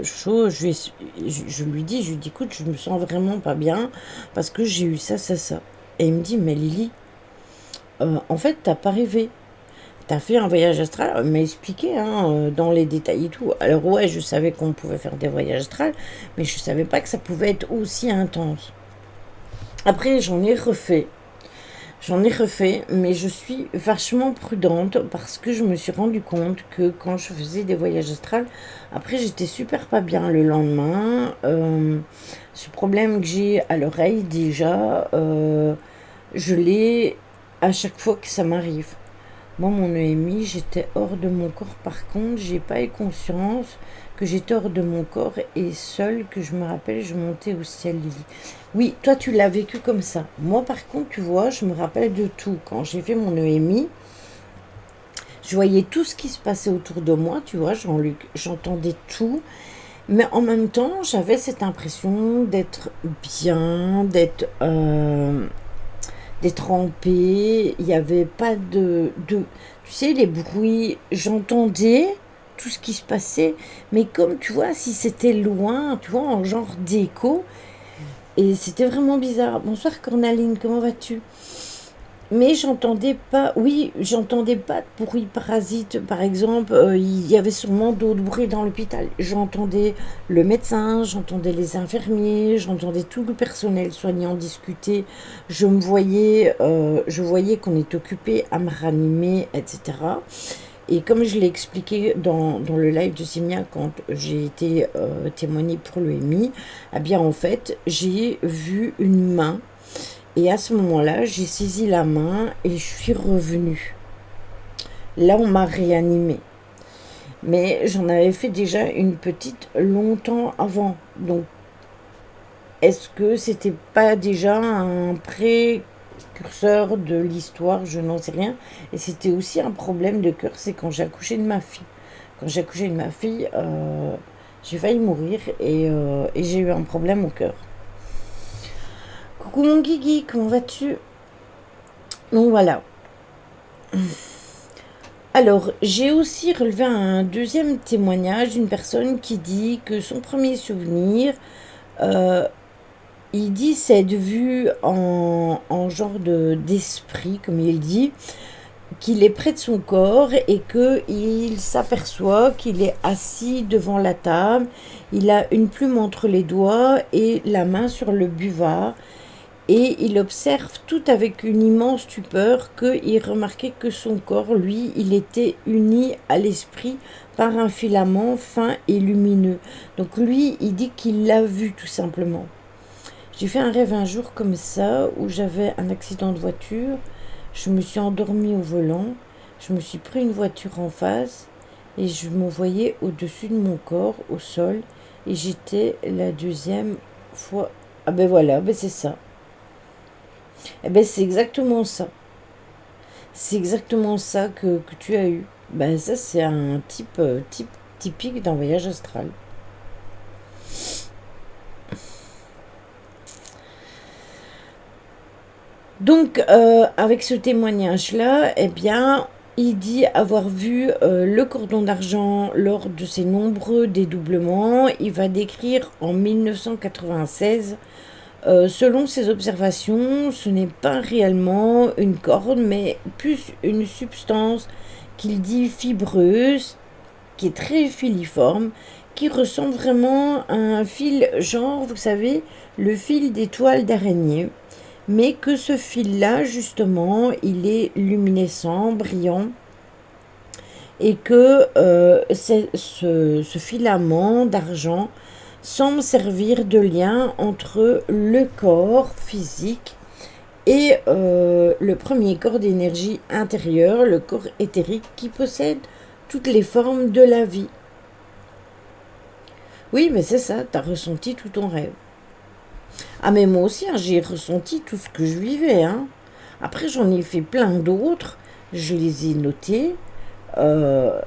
Jojo, je lui dis, écoute, je me sens vraiment pas bien, parce que j'ai eu ça, ça, ça. Et il me dit, mais Lily, en fait, t'as pas rêvé. T'as fait un voyage astral, il m'a expliqué hein, dans les détails et tout. Alors ouais, je savais qu'on pouvait faire des voyages astrales, mais je savais pas que ça pouvait être aussi intense. Après, j'en ai refait, mais je suis vachement prudente parce que je me suis rendu compte que quand je faisais des voyages astrales, après j'étais super pas bien le lendemain. Ce problème que j'ai à l'oreille déjà, je l'ai à chaque fois que ça m'arrive. Moi, mon EMI, j'étais hors de mon corps. Par contre, j'ai pas eu conscience que j'étais hors de mon corps et seule, que je me rappelle, je montais au ciel, Lily. Oui, toi, tu l'as vécu comme ça. Moi, par contre, tu vois, je me rappelle de tout. Quand j'ai fait mon EMI, je voyais tout ce qui se passait autour de moi, tu vois, j'entendais tout. Mais en même temps, j'avais cette impression d'être bien, d'être en paix. Il n'y avait pas tu sais, les bruits, j'entendais tout ce qui se passait, mais comme tu vois, si c'était loin, tu vois, en genre d'écho, et c'était vraiment bizarre. Bonsoir Cornaline, comment vas-tu? Mais j'entendais pas, oui, j'entendais pas de bruit parasite. Par exemple, il y avait sûrement d'autres bruits dans l'hôpital. J'entendais le médecin, j'entendais les infirmiers, j'entendais tout le personnel soignant discuter. Je voyais qu'on est occupé à me ranimer, etc. Et comme je l'ai expliqué dans le live de Simia quand j'ai été témoignée pour le MI, eh bien en fait, j'ai vu une main et à ce moment-là, j'ai saisi la main et je suis revenue. Là, on m'a réanimée. Mais j'en avais fait déjà une petite longtemps avant. Donc, est-ce que c'était pas déjà un précurseur de l'histoire? Je n'en sais rien. Et c'était aussi un problème de cœur, c'est quand j'ai accouché de ma fille. Quand j'ai accouché de ma fille, j'ai failli mourir et j'ai eu un problème au cœur. Coucou mon Guigui, comment vas-tu? Donc voilà. Alors, j'ai aussi relevé un deuxième témoignage d'une personne qui dit que son premier souvenir, euh, il dit s'être vu en genre d'esprit, comme il dit, qu'il est près de son corps et qu'il s'aperçoit qu'il est assis devant la table, il a une plume entre les doigts et la main sur le buvard. Et il observe tout avec une immense stupeur qu'il remarquait que son corps, lui, il était uni à l'esprit par un filament fin et lumineux. Donc lui, il dit qu'il l'a vu tout simplement. J'ai fait un rêve un jour comme ça, où j'avais un accident de voiture, je me suis endormie au volant, je me suis pris une voiture en face, et je me voyais au-dessus de mon corps, au sol, et j'étais la deuxième fois... Ah ben voilà, ben c'est ça. Eh ben c'est exactement ça. C'est exactement ça que tu as eu. Ben ça c'est un type typique d'un voyage astral. Donc avec ce témoignage-là, eh bien il dit avoir vu le cordon d'argent lors de ses nombreux dédoublements. Il va décrire en 1996. Selon ses observations, ce n'est pas réellement une corde, mais plus une substance qu'il dit fibreuse, qui est très filiforme, qui ressemble vraiment à un fil, genre, vous savez, le fil des toiles d'araignée, mais que ce fil-là, justement, il est luminescent, brillant, et que ce filament d'argent semble servir de lien entre le corps physique et le premier corps d'énergie intérieure, le corps éthérique qui possède toutes les formes de la vie. Oui, mais c'est ça, tu as ressenti tout ton rêve. Ah, mais moi aussi, hein, j'ai ressenti tout ce que je vivais. Hein. Après, j'en ai fait plein d'autres. Je les ai notés. Euh,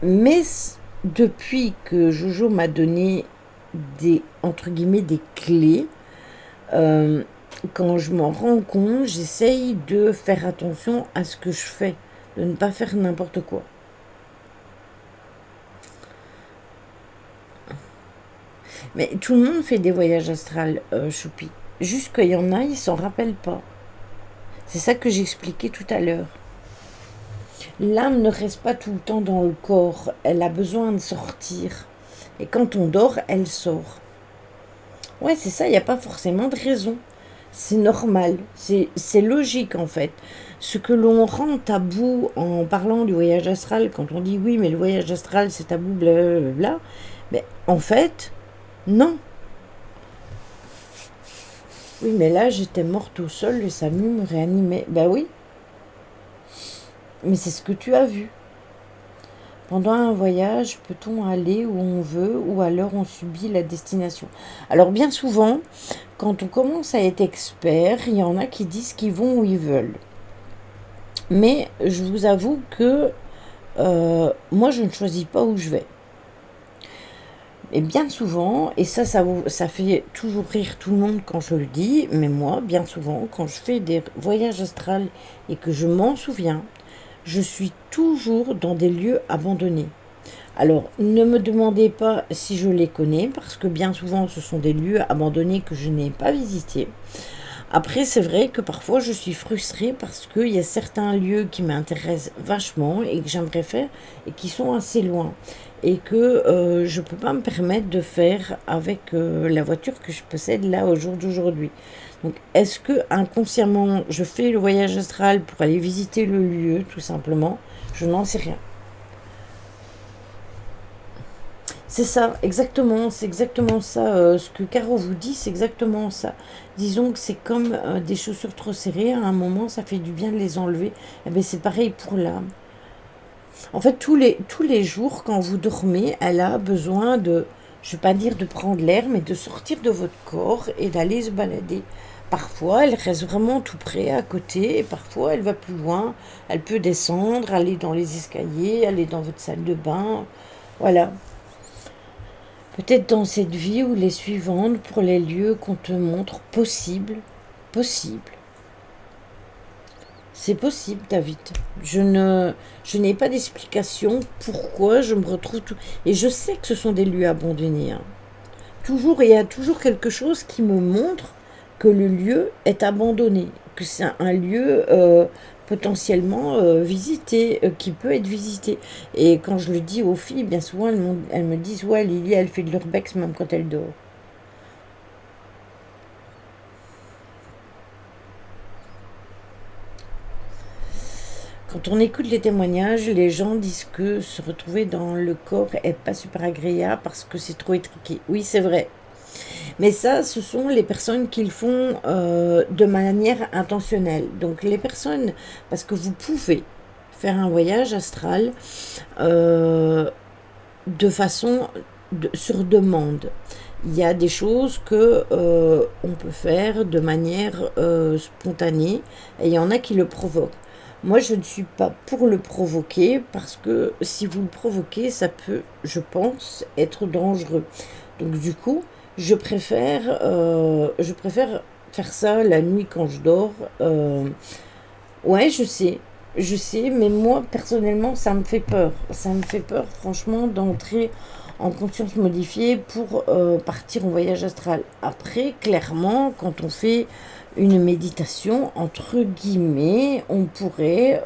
mais depuis que Jojo m'a donné des, entre guillemets, des clés, euh, quand je m'en rends compte, j'essaye de faire attention à ce que je fais, de ne pas faire n'importe quoi. Mais tout le monde fait des voyages astrales, Choupi. Juste qu'il y en a, ils s'en rappellent pas. C'est ça que j'expliquais tout à l'heure. L'âme ne reste pas tout le temps dans le corps, elle a besoin de sortir. Et quand on dort, elle sort. Ouais, c'est ça, il n'y a pas forcément de raison. C'est normal, c'est logique en fait. Ce que l'on rend tabou en parlant du voyage astral, quand on dit oui, mais le voyage astral c'est tabou, blablabla, mais en fait, non. Oui, mais là j'étais morte au sol, le SAMU me réanimait. Ben oui, mais c'est ce que tu as vu. Pendant un voyage, peut-on aller où on veut ou alors on subit la destination? Alors bien souvent, quand on commence à être expert, il y en a qui disent qu'ils vont où ils veulent. Mais je vous avoue que moi, je ne choisis pas où je vais. Et bien souvent, et ça fait toujours rire tout le monde quand je le dis, mais moi, bien souvent, quand je fais des voyages astrales et que je m'en souviens, je suis toujours dans des lieux abandonnés. Alors, ne me demandez pas si je les connais, parce que bien souvent, ce sont des lieux abandonnés que je n'ai pas visités. Après, c'est vrai que parfois, je suis frustrée parce qu'il y a certains lieux qui m'intéressent vachement et que j'aimerais faire et qui sont assez loin. Et que je ne peux pas me permettre de faire avec la voiture que je possède là au jour d'aujourd'hui. Donc, est-ce que inconsciemment, je fais le voyage astral pour aller visiter le lieu, tout simplement? Je n'en sais rien. C'est exactement ça. Ce que Caro vous dit, c'est exactement ça. Disons que c'est comme des chaussures trop serrées, à un moment, ça fait du bien de les enlever. Eh bien, c'est pareil pour l'âme. En fait, tous les jours, quand vous dormez, elle a besoin de, je ne vais pas dire de prendre l'air, mais de sortir de votre corps et d'aller se balader. Parfois, elle reste vraiment tout près, à côté, et parfois, elle va plus loin. Elle peut descendre, aller dans les escaliers, aller dans votre salle de bain. Voilà. Peut-être dans cette vie ou les suivantes pour les lieux qu'on te montre possible. Possible. C'est possible, David. Je n'ai pas d'explication pourquoi je me retrouve tout. Et je sais que ce sont des lieux abandonnés. Hein. Toujours, il y a toujours quelque chose qui me montre que le lieu est abandonné, que c'est un lieu potentiellement visité, qui peut être visité. Et quand je le dis aux filles, bien souvent elles me disent ouais, Lily, elle fait de l'urbex même quand elle dort. Quand on écoute les témoignages, les gens disent que se retrouver dans le corps est pas super agréable parce que c'est trop étriqué. Oui, c'est vrai. Mais ça, ce sont les personnes qui le font de manière intentionnelle. Donc les personnes, parce que vous pouvez faire un voyage astral euh, de façon sur demande. Il y a des choses que on peut faire de manière spontanée et il y en a qui le provoquent. Moi, je ne suis pas pour le provoquer parce que si vous le provoquez, ça peut, je pense, être dangereux. Donc du coup, je préfère faire ça la nuit quand je dors. Ouais, je sais, mais moi personnellement, ça me fait peur. Ça me fait peur, franchement, d'entrer en conscience modifiée pour partir en voyage astral. Après, clairement, quand on fait une méditation, entre guillemets, on pourrait,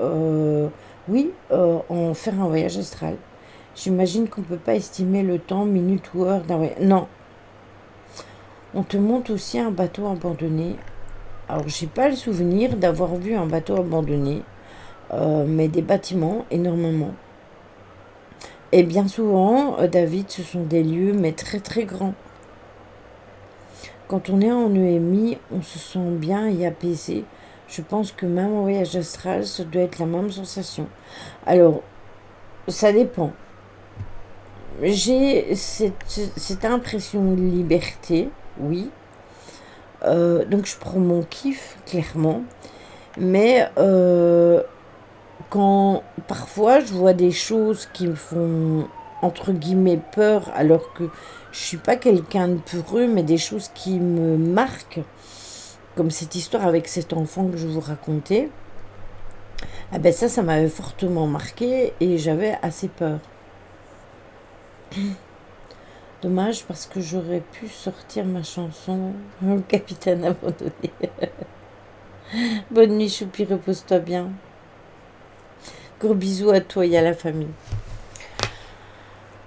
oui, en faire un voyage astral. J'imagine qu'on ne peut pas estimer le temps, minute ou heure d'un voyage. Non, on te montre aussi un bateau abandonné. Alors, j'ai pas le souvenir d'avoir vu un bateau abandonné, mais des bâtiments énormément. Et bien souvent, David, ce sont des lieux, mais très très grands. Quand on est en EMI, on se sent bien et apaisé. Je pense que même en voyage astral, ça doit être la même sensation. Alors, ça dépend. j'ai cette impression de liberté, oui. Donc je prends mon kiff, clairement. Mais quand parfois je vois des choses qui me font entre guillemets peur, alors que je suis pas quelqu'un de peureux, mais des choses qui me marquent, comme cette histoire avec cet enfant que je vous racontais, ah ben ça m'avait fortement marqué et j'avais assez peur. Dommage parce que j'aurais pu sortir ma chanson Le capitaine abandonné. Bonne nuit Choupi, repose-toi bien. Gros bisous à toi et à la famille.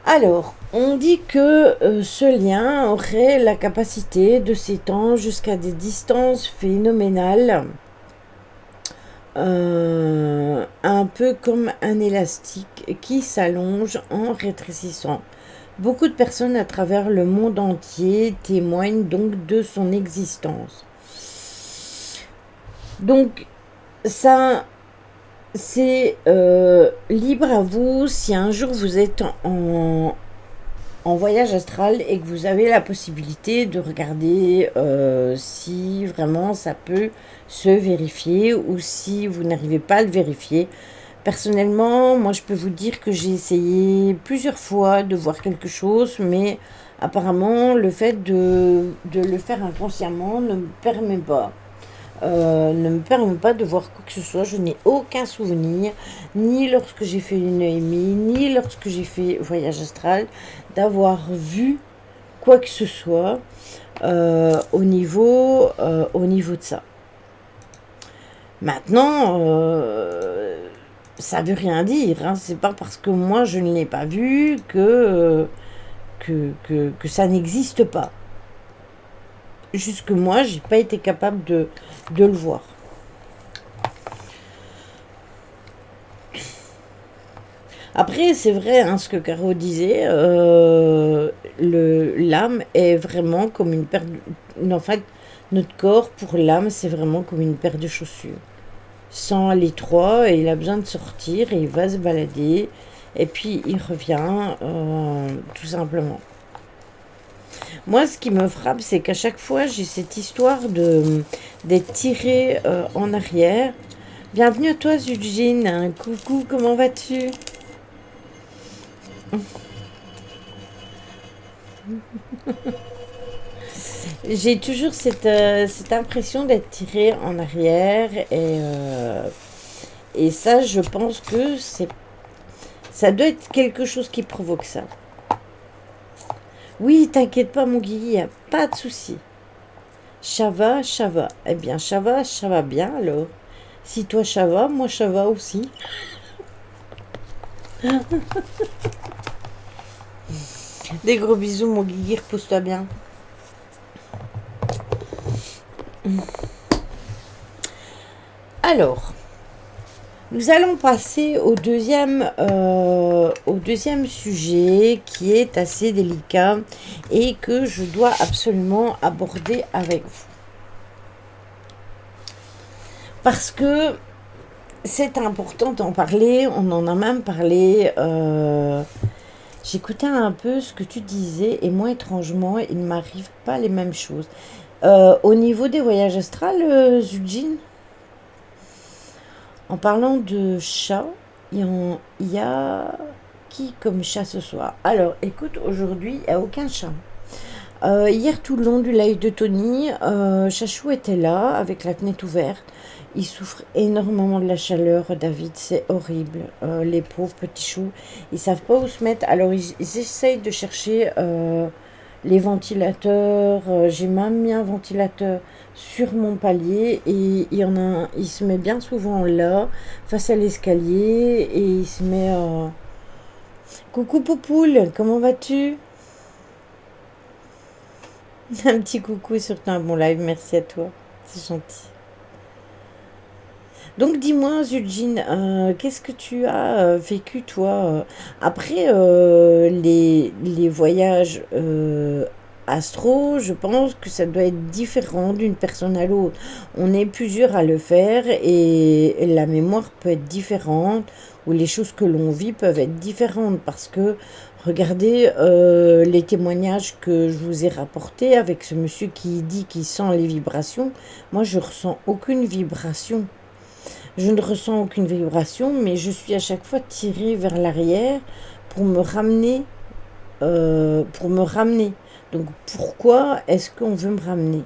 Alors, on dit que ce lien aurait la capacité de s'étendre jusqu'à des distances phénoménales, un peu comme un élastique qui s'allonge en rétrécissant. Beaucoup de personnes à travers le monde entier témoignent donc de son existence. Donc, ça, c'est libre à vous si un jour vous êtes en voyage astral et que vous avez la possibilité de regarder si vraiment ça peut se vérifier ou si vous n'arrivez pas à le vérifier. Personnellement, moi je peux vous dire que j'ai essayé plusieurs fois de voir quelque chose, mais apparemment le fait de le faire inconsciemment ne me permet pas de voir quoi que ce soit. Je n'ai aucun souvenir, ni lorsque j'ai fait une EMI, ni lorsque j'ai fait voyage astral, d'avoir vu quoi que ce soit au niveau de ça. Maintenant, ça veut rien dire. Hein. C'est pas parce que moi je ne l'ai pas vu que ça n'existe pas. Jusque moi, j'ai pas été capable de le voir. Après, c'est vrai, hein, ce que Caro disait, l'âme est vraiment comme une paire de... En fait, notre corps, pour l'âme, c'est vraiment comme une paire de chaussures. Sans les trois, il a besoin de sortir et il va se balader. Et puis, il revient, tout simplement. Moi, ce qui me frappe, c'est qu'à chaque fois, j'ai cette histoire d'être tirée en arrière. Bienvenue à toi, Eugene. Coucou, comment vas-tu? J'ai toujours cette impression d'être tirée en arrière et ça, je pense que ça doit être quelque chose qui provoque ça. Oui, t'inquiète pas, mon Guigui, y a pas de souci. Chava, Chava. Eh bien, Chava, Chava bien alors. Si toi Chava, moi Chava aussi. Des gros bisous, mon Guigui, repose-toi bien. Alors, nous allons passer au deuxième sujet qui est assez délicat et que je dois absolument aborder avec vous. Parce que c'est important d'en parler, on en a même parlé. J'écoutais un peu ce que tu disais et moi, étrangement, il ne m'arrive pas les mêmes choses. Au niveau des voyages astrales, Zul'jin, en parlant de chat, il y a qui comme chat ce soir? Alors, écoute, aujourd'hui, il n'y a aucun chat. Hier, tout le long du live de Tony, Chachou était là, avec la fenêtre ouverte. Il souffre énormément de la chaleur, David, c'est horrible. Les pauvres petits choux, ils savent pas où se mettre. Alors, ils essayent de chercher les ventilateurs. J'ai même mis un ventilateur sur mon palier et il y en a un, il se met bien souvent là, face à l'escalier, et il se met... Coucou Poupoule, comment vas-tu? Un petit coucou et surtout un bon live, merci à toi, c'est gentil. Donc dis-moi, Zul'jin, qu'est-ce que tu as vécu toi après les voyages astro? Je pense que ça doit être différent d'une personne à l'autre. On est plusieurs à le faire et la mémoire peut être différente ou les choses que l'on vit peuvent être différentes parce que Regardez les témoignages que je vous ai rapportés avec ce monsieur qui dit qu'il sent les vibrations. Moi, je ressens aucune vibration. Je ne ressens aucune vibration, mais je suis à chaque fois tirée vers l'arrière pour me ramener. Donc, pourquoi est-ce qu'on veut me ramener?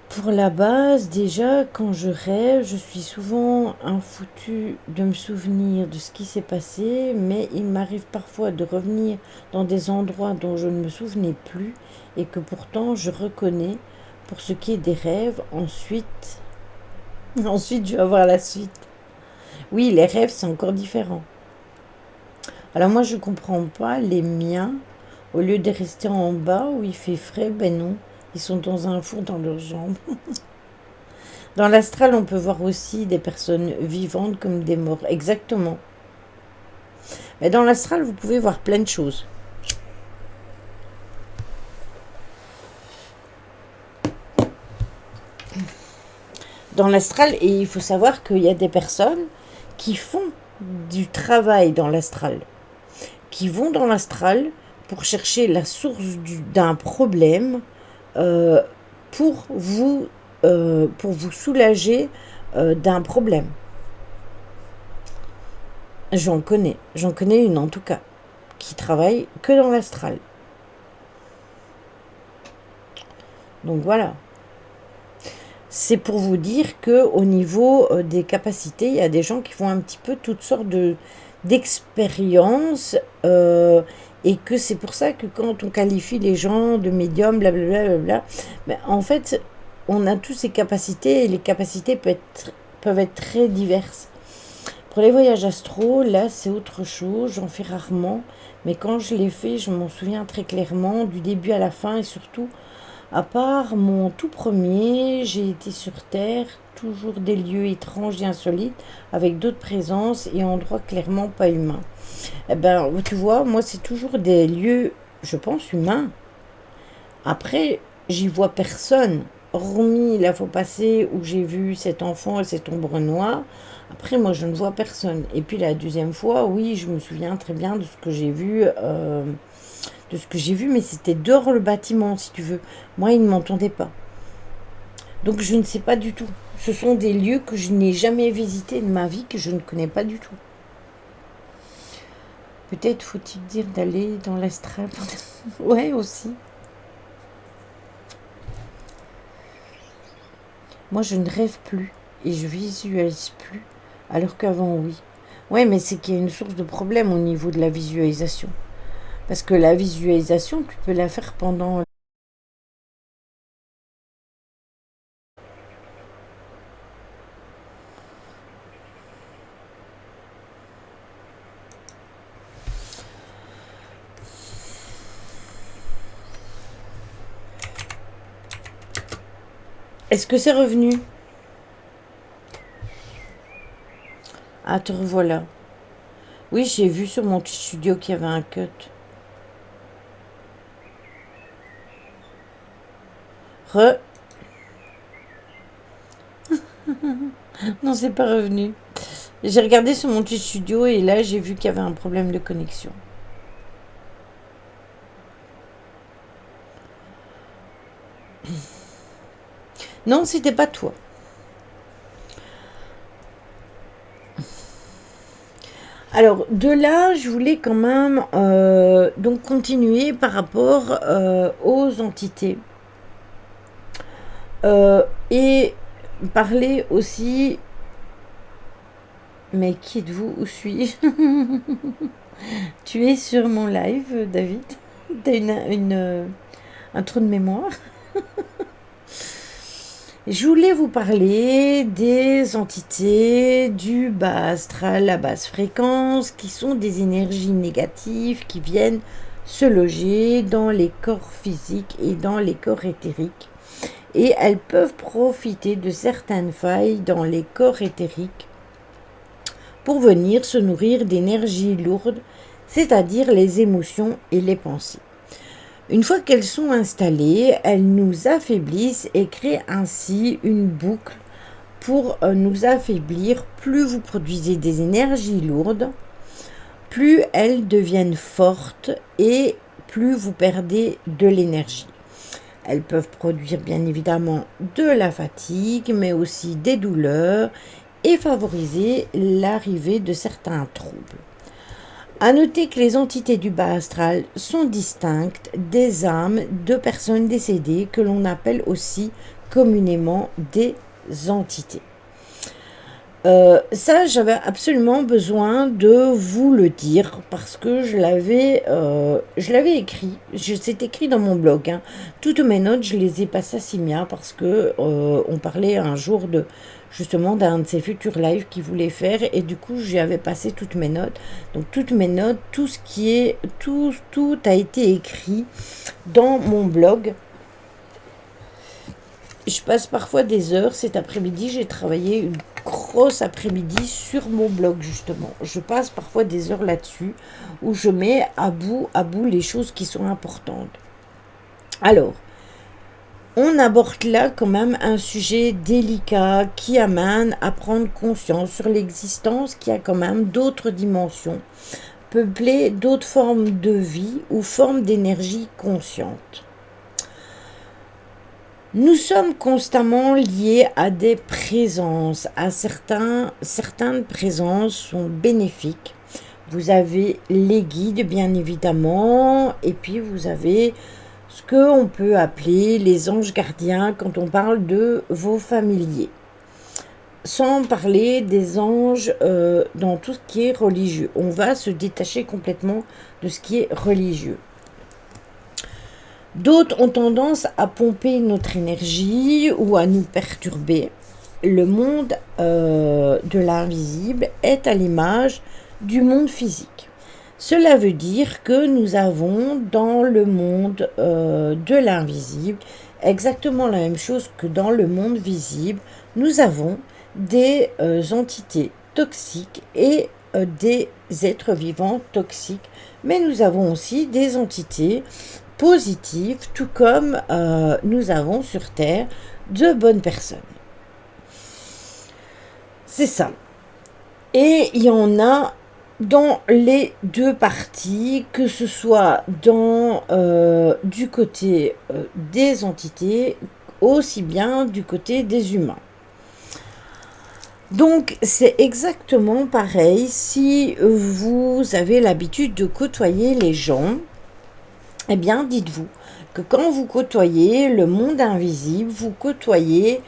Pour la base, déjà, quand je rêve, je suis souvent infoutu de me souvenir de ce qui s'est passé, mais il m'arrive parfois de revenir dans des endroits dont je ne me souvenais plus et que pourtant je reconnais pour ce qui est des rêves. Ensuite, je vais avoir la suite. Oui, les rêves, c'est encore différent. Alors moi, je comprends pas les miens. Au lieu de rester en bas où il fait frais, ben non, ils sont dans un four dans leurs jambes. Dans l'astral, on peut voir aussi des personnes vivantes comme des morts. Exactement. Mais dans l'astral, vous pouvez voir plein de choses. Dans l'astral, et il faut savoir qu'il y a des personnes qui font du travail dans l'astral, qui vont dans l'astral pour chercher la source d'un problème euh, pour vous soulager d'un problème. J'en connais une en tout cas, qui travaille que dans l'astral. Donc voilà. C'est pour vous dire que au niveau des capacités, il y a des gens qui font un petit peu toutes sortes d'expériences et que c'est pour ça que quand on qualifie les gens de médiums, blablabla, ben, en fait, on a toutes ces capacités et les capacités peuvent être très diverses. Pour les voyages astro, là, c'est autre chose. J'en fais rarement. Mais quand je l'ai fait, je m'en souviens très clairement, du début à la fin. Et surtout, à part mon tout premier, j'ai été sur Terre, toujours des lieux étranges et insolites, avec d'autres présences et endroits clairement pas humains. Eh ben, tu vois, moi, c'est toujours des lieux, je pense, humains. Après, j'y vois personne, hormis la fois passée où j'ai vu cet enfant et cette ombre noire. Après, moi, je ne vois personne. Et puis la deuxième fois, oui, je me souviens très bien de ce que j'ai vu, mais c'était dehors le bâtiment, si tu veux. Moi, il ne m'entendait pas. Donc, je ne sais pas du tout. Ce sont des lieux que je n'ai jamais visités de ma vie, que je ne connais pas du tout. Peut-être faut-il dire d'aller dans l'astral. Ouais, aussi. Moi, je ne rêve plus et je visualise plus, alors qu'avant, oui. Ouais, mais c'est qu'il y a une source de problème au niveau de la visualisation. Parce que la visualisation, tu peux la faire pendant... Est-ce que c'est revenu? Ah, te revoilà. Oui, j'ai vu sur mon petit studio qu'il y avait un cut. Re... Non, c'est pas revenu. J'ai regardé sur mon petit studio et là, j'ai vu qu'il y avait un problème de connexion. Non, c'était pas toi. Alors, de là, je voulais quand même donc continuer par rapport aux entités et parler aussi. Mais qui êtes-vous? Où suis-je? Tu es sur mon live, David? T'as un trou de mémoire? Je voulais vous parler des entités du bas astral, la basse fréquence, qui sont des énergies négatives qui viennent se loger dans les corps physiques et dans les corps éthériques. Et elles peuvent profiter de certaines failles dans les corps éthériques pour venir se nourrir d'énergies lourdes, c'est-à-dire les émotions et les pensées. Une fois qu'elles sont installées, elles nous affaiblissent et créent ainsi une boucle pour nous affaiblir. Plus vous produisez des énergies lourdes, plus elles deviennent fortes et plus vous perdez de l'énergie. Elles peuvent produire bien évidemment de la fatigue, mais aussi des douleurs et favoriser l'arrivée de certains troubles. À noter que les entités du bas astral sont distinctes des âmes de personnes décédées que l'on appelle aussi communément des entités. Ça, j'avais absolument besoin de vous le dire parce que je l'avais écrit. C'est écrit dans mon blog. Hein. Toutes mes notes, je les ai passées à Simia parce que on parlait un jour justement d'un de ses futurs lives qu'il voulait faire et du coup, j'y avais passé toutes mes notes. Donc toutes mes notes, tout a été écrit dans mon blog. Je passe parfois des heures. Cet après-midi, j'ai travaillé une grosse après-midi sur mon blog, justement. Je passe parfois des heures là-dessus où je mets à bout les choses qui sont importantes. Alors, on aborde là quand même un sujet délicat qui amène à prendre conscience sur l'existence qu'il y a quand même d'autres dimensions, peuplées d'autres formes de vie ou formes d'énergie consciente. Nous sommes constamment liés à des présences, certaines présences sont bénéfiques. Vous avez les guides bien évidemment, et puis vous avez ce qu'on peut appeler les anges gardiens quand on parle de vos familiers. Sans parler des anges dans tout ce qui est religieux. On va se détacher complètement de ce qui est religieux. D'autres ont tendance à pomper notre énergie ou à nous perturber. Le monde de l'invisible est à l'image du monde physique. Cela veut dire que nous avons dans le monde de l'invisible exactement la même chose que dans le monde visible. Nous avons des entités toxiques et des êtres vivants toxiques, mais nous avons aussi des entités positives, tout comme nous avons sur Terre de bonnes personnes. C'est ça. Et il y en a dans les deux parties, que ce soit dans du côté des entités, aussi bien du côté des humains. Donc c'est exactement pareil si vous avez l'habitude de côtoyer les gens. Eh bien, dites-vous que quand vous côtoyez le monde invisible, vous côtoyez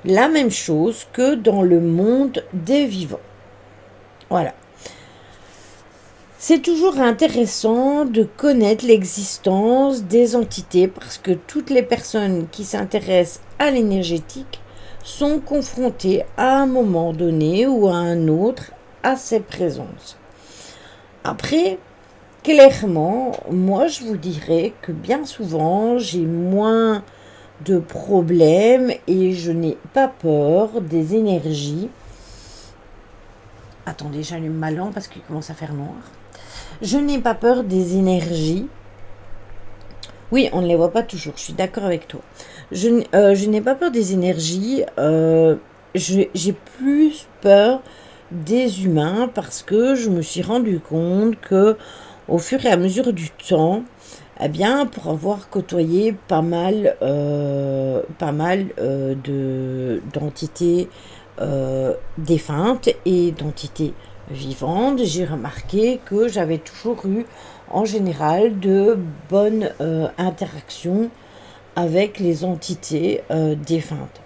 la même chose que dans le monde des vivants. Voilà. C'est toujours intéressant de connaître l'existence des entités parce que toutes les personnes qui s'intéressent à l'énergétique sont confrontées à un moment donné ou à un autre à ces présences. Après, clairement, moi je vous dirais que bien souvent j'ai moins de problèmes et je n'ai pas peur des énergies. Attendez, j'allume ma lampe parce qu'il commence à faire noir. Je n'ai pas peur des énergies. Oui, on ne les voit pas toujours, je suis d'accord avec toi. Je n'ai pas peur des énergies. J'ai plus peur des humains parce que je me suis rendu compte que au fur et à mesure du temps, eh bien, pour avoir côtoyé pas mal d'entités défuntes et d'entités vivantes, j'ai remarqué que j'avais toujours eu en général de bonnes interactions avec les entités défuntes.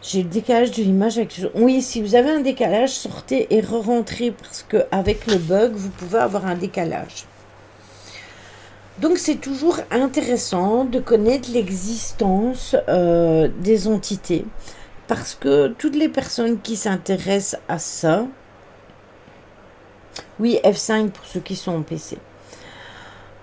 J'ai le décalage de l'image avec... Oui, si vous avez un décalage, sortez et re-rentrez parce qu'avec le bug, vous pouvez avoir un décalage. Donc, c'est toujours intéressant de connaître l'existence des entités parce que toutes les personnes qui s'intéressent à ça... Oui, F5 pour ceux qui sont en PC.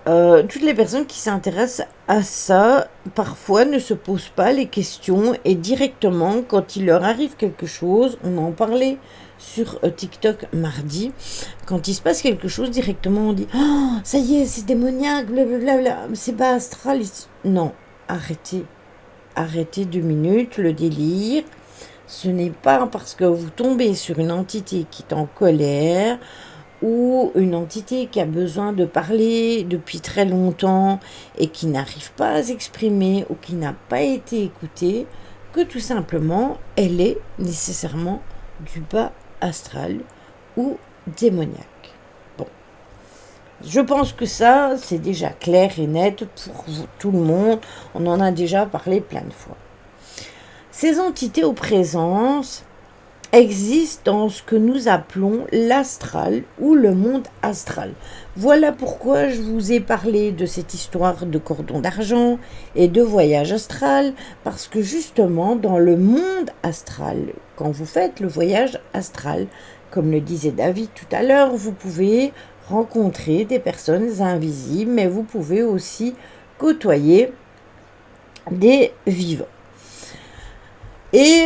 Toutes les personnes qui s'intéressent à ça, parfois ne se posent pas les questions et directement, quand il leur arrive quelque chose, on en parlait sur TikTok mardi, quand il se passe quelque chose, directement on dit « Oh, ça y est, c'est démoniaque, blablabla, c'est pas astral. » Non, arrêtez. Arrêtez 2 minutes, le délire. Ce n'est pas parce que vous tombez sur une entité qui est en colère ou une entité qui a besoin de parler depuis très longtemps et qui n'arrive pas à s'exprimer ou qui n'a pas été écoutée, que tout simplement elle est nécessairement du bas astral ou démoniaque. Bon, je pense que ça c'est déjà clair et net pour tout le monde, on en a déjà parlé plein de fois. Ces entités aux présences existe dans ce que nous appelons l'astral ou le monde astral. Voilà pourquoi je vous ai parlé de cette histoire de cordon d'argent et de voyage astral, parce que justement dans le monde astral, quand vous faites le voyage astral, comme le disait David tout à l'heure, vous pouvez rencontrer des personnes invisibles, mais vous pouvez aussi côtoyer des vivants. Et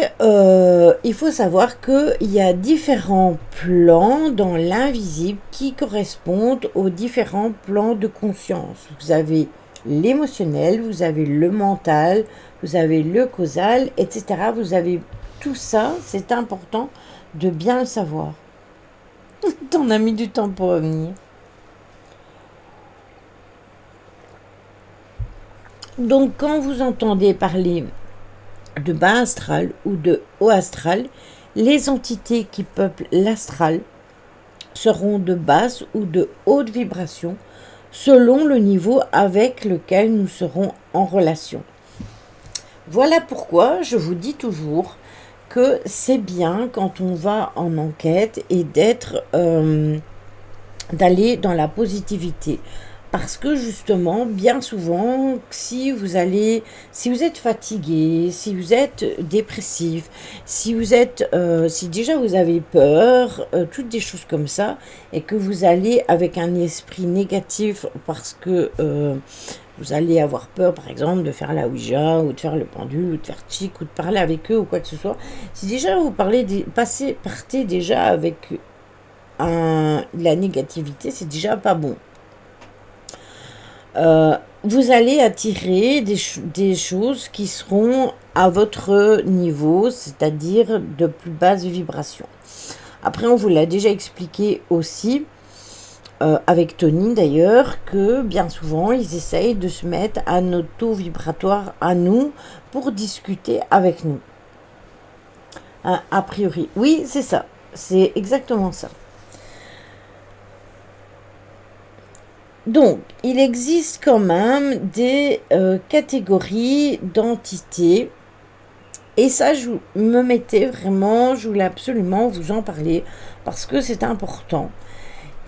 il faut savoir qu'il y a différents plans dans l'invisible qui correspondent aux différents plans de conscience. Vous avez l'émotionnel, vous avez le mental, vous avez le causal, etc. Vous avez tout ça, c'est important de bien le savoir. T'en as mis du temps pour revenir. Donc quand vous entendez parler de bas astral ou de haut astral, les entités qui peuplent l'astral seront de basse ou de haute vibration selon le niveau avec lequel nous serons en relation. Voilà pourquoi je vous dis toujours que c'est bien quand on va en enquête et d'aller dans la positivité. Parce que justement, bien souvent, si vous êtes fatigué, si vous êtes dépressif, si déjà vous avez peur, toutes des choses comme ça, et que vous allez avec un esprit négatif parce que vous allez avoir peur, par exemple, de faire la Ouija, ou de faire le pendule, ou de faire tic, ou de parler avec eux, ou quoi que ce soit. Si déjà vous partez déjà avec la négativité, c'est déjà pas bon. Vous allez attirer des choses qui seront à votre niveau, c'est-à-dire de plus basse vibration. Après, on vous l'a déjà expliqué aussi, avec Tony d'ailleurs, que bien souvent, ils essayent de se mettre à notre taux vibratoire à nous pour discuter avec nous. A priori, oui, c'est ça, c'est exactement ça. Donc, il existe quand même des catégories d'entités. Et ça, je voulais absolument vous en parler parce que c'est important.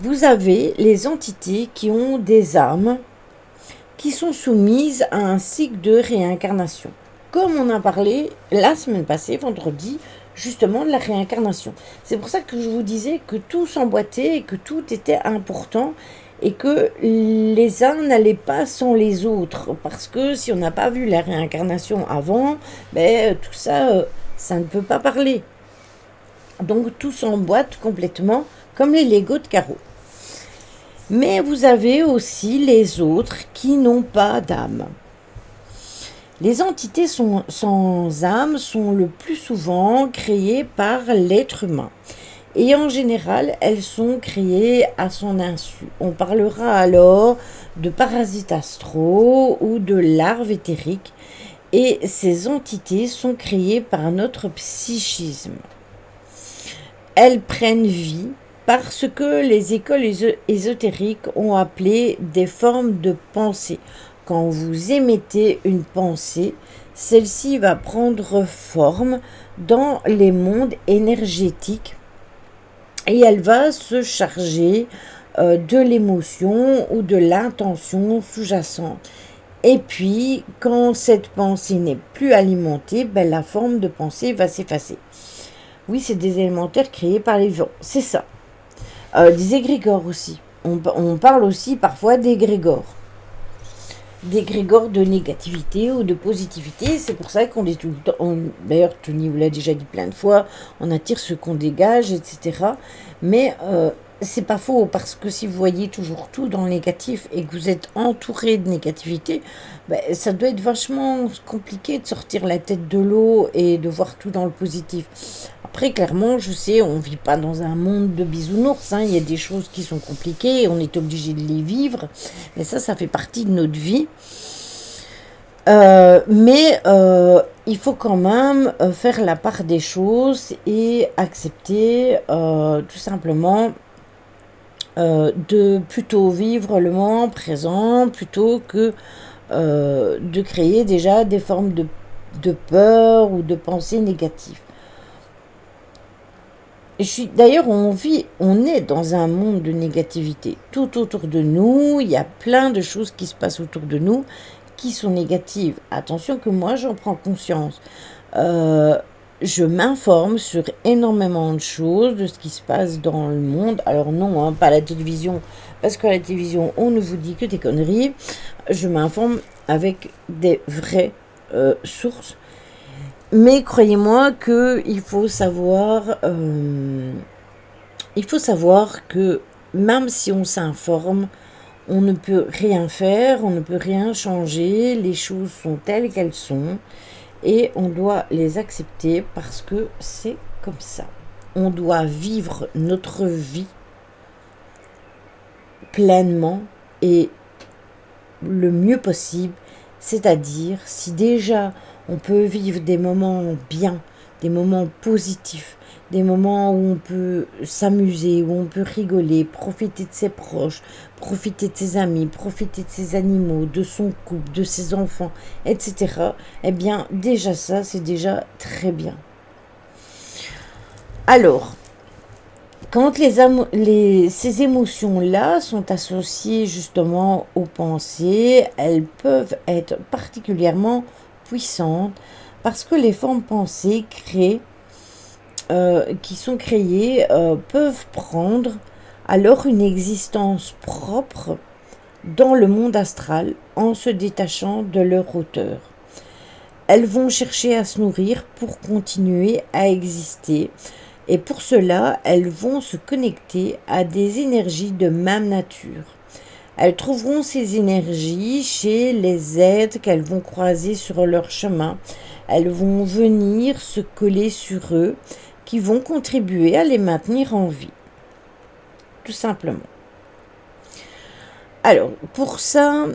Vous avez les entités qui ont des âmes qui sont soumises à un cycle de réincarnation. Comme on a parlé la semaine passée, vendredi, justement de la réincarnation. C'est pour ça que je vous disais que tout s'emboîtait et que tout était important et que les uns n'allaient pas sans les autres. Parce que si on n'a pas vu la réincarnation avant, tout ça, ça ne peut pas parler. Donc tout s'emboîte complètement comme les Legos de carreaux. Mais vous avez aussi les autres qui n'ont pas d'âme. Les entités sans âme sont le plus souvent créées par l'être humain. Et en général, elles sont créées à son insu. On parlera alors de parasites astraux ou de larves éthériques. Et ces entités sont créées par notre psychisme. Elles prennent vie parce que les écoles ésotériques ont appelé des formes de pensée. Quand vous émettez une pensée, celle-ci va prendre forme dans les mondes énergétiques et elle va se charger de l'émotion ou de l'intention sous-jacente. Et puis, quand cette pensée n'est plus alimentée, la forme de pensée va s'effacer. Oui, c'est des élémentaires créés par les vents, c'est ça. Des égrégores aussi. On parle aussi parfois d'égrégores. D'égrégores de négativité ou de positivité. C'est pour ça qu'on est tout le temps... D'ailleurs, Tony vous l'a déjà dit plein de fois, on attire ce qu'on dégage, etc. Mais c'est pas faux, parce que si vous voyez toujours tout dans le négatif et que vous êtes entouré de négativité, ça doit être vachement compliqué de sortir la tête de l'eau et de voir tout dans le positif. Après, clairement, je sais, on vit pas dans un monde de bisounours, hein. Il y a des choses qui sont compliquées et on est obligé de les vivre. Mais ça fait partie de notre vie. Mais il faut quand même faire la part des choses et accepter tout simplement de plutôt vivre le moment présent plutôt que de créer déjà des formes de peur ou de pensée négatives. D'ailleurs, on est dans un monde de négativité. Tout autour de nous, il y a plein de choses qui se passent autour de nous qui sont négatives. Attention que moi, j'en prends conscience. Je m'informe sur énormément de choses, de ce qui se passe dans le monde. Alors non, hein, pas la télévision, parce qu'à la télévision, on ne vous dit que des conneries. Je m'informe avec des vraies sources. Mais croyez-moi qu'il faut savoir que même si on s'informe, on ne peut rien faire, on ne peut rien changer, les choses sont telles qu'elles sont et on doit les accepter parce que c'est comme ça. On doit vivre notre vie pleinement et le mieux possible, c'est-à-dire si déjà on peut vivre des moments bien, des moments positifs, des moments où on peut s'amuser, où on peut rigoler, profiter de ses proches, profiter de ses amis, profiter de ses animaux, de son couple, de ses enfants, etc. Eh bien, déjà ça, c'est déjà très bien. Alors, quand ces émotions-là sont associées justement aux pensées, elles peuvent être particulièrement puissantes parce que les formes pensées qui sont créées peuvent prendre alors une existence propre dans le monde astral en se détachant de leur auteur. Elles vont chercher à se nourrir pour continuer à exister. Et pour cela, elles vont se connecter à des énergies de même nature. Elles trouveront ces énergies chez les êtres qu'elles vont croiser sur leur chemin. Elles vont venir se coller sur eux, qui vont contribuer à les maintenir en vie. Tout simplement. Alors, pour ça,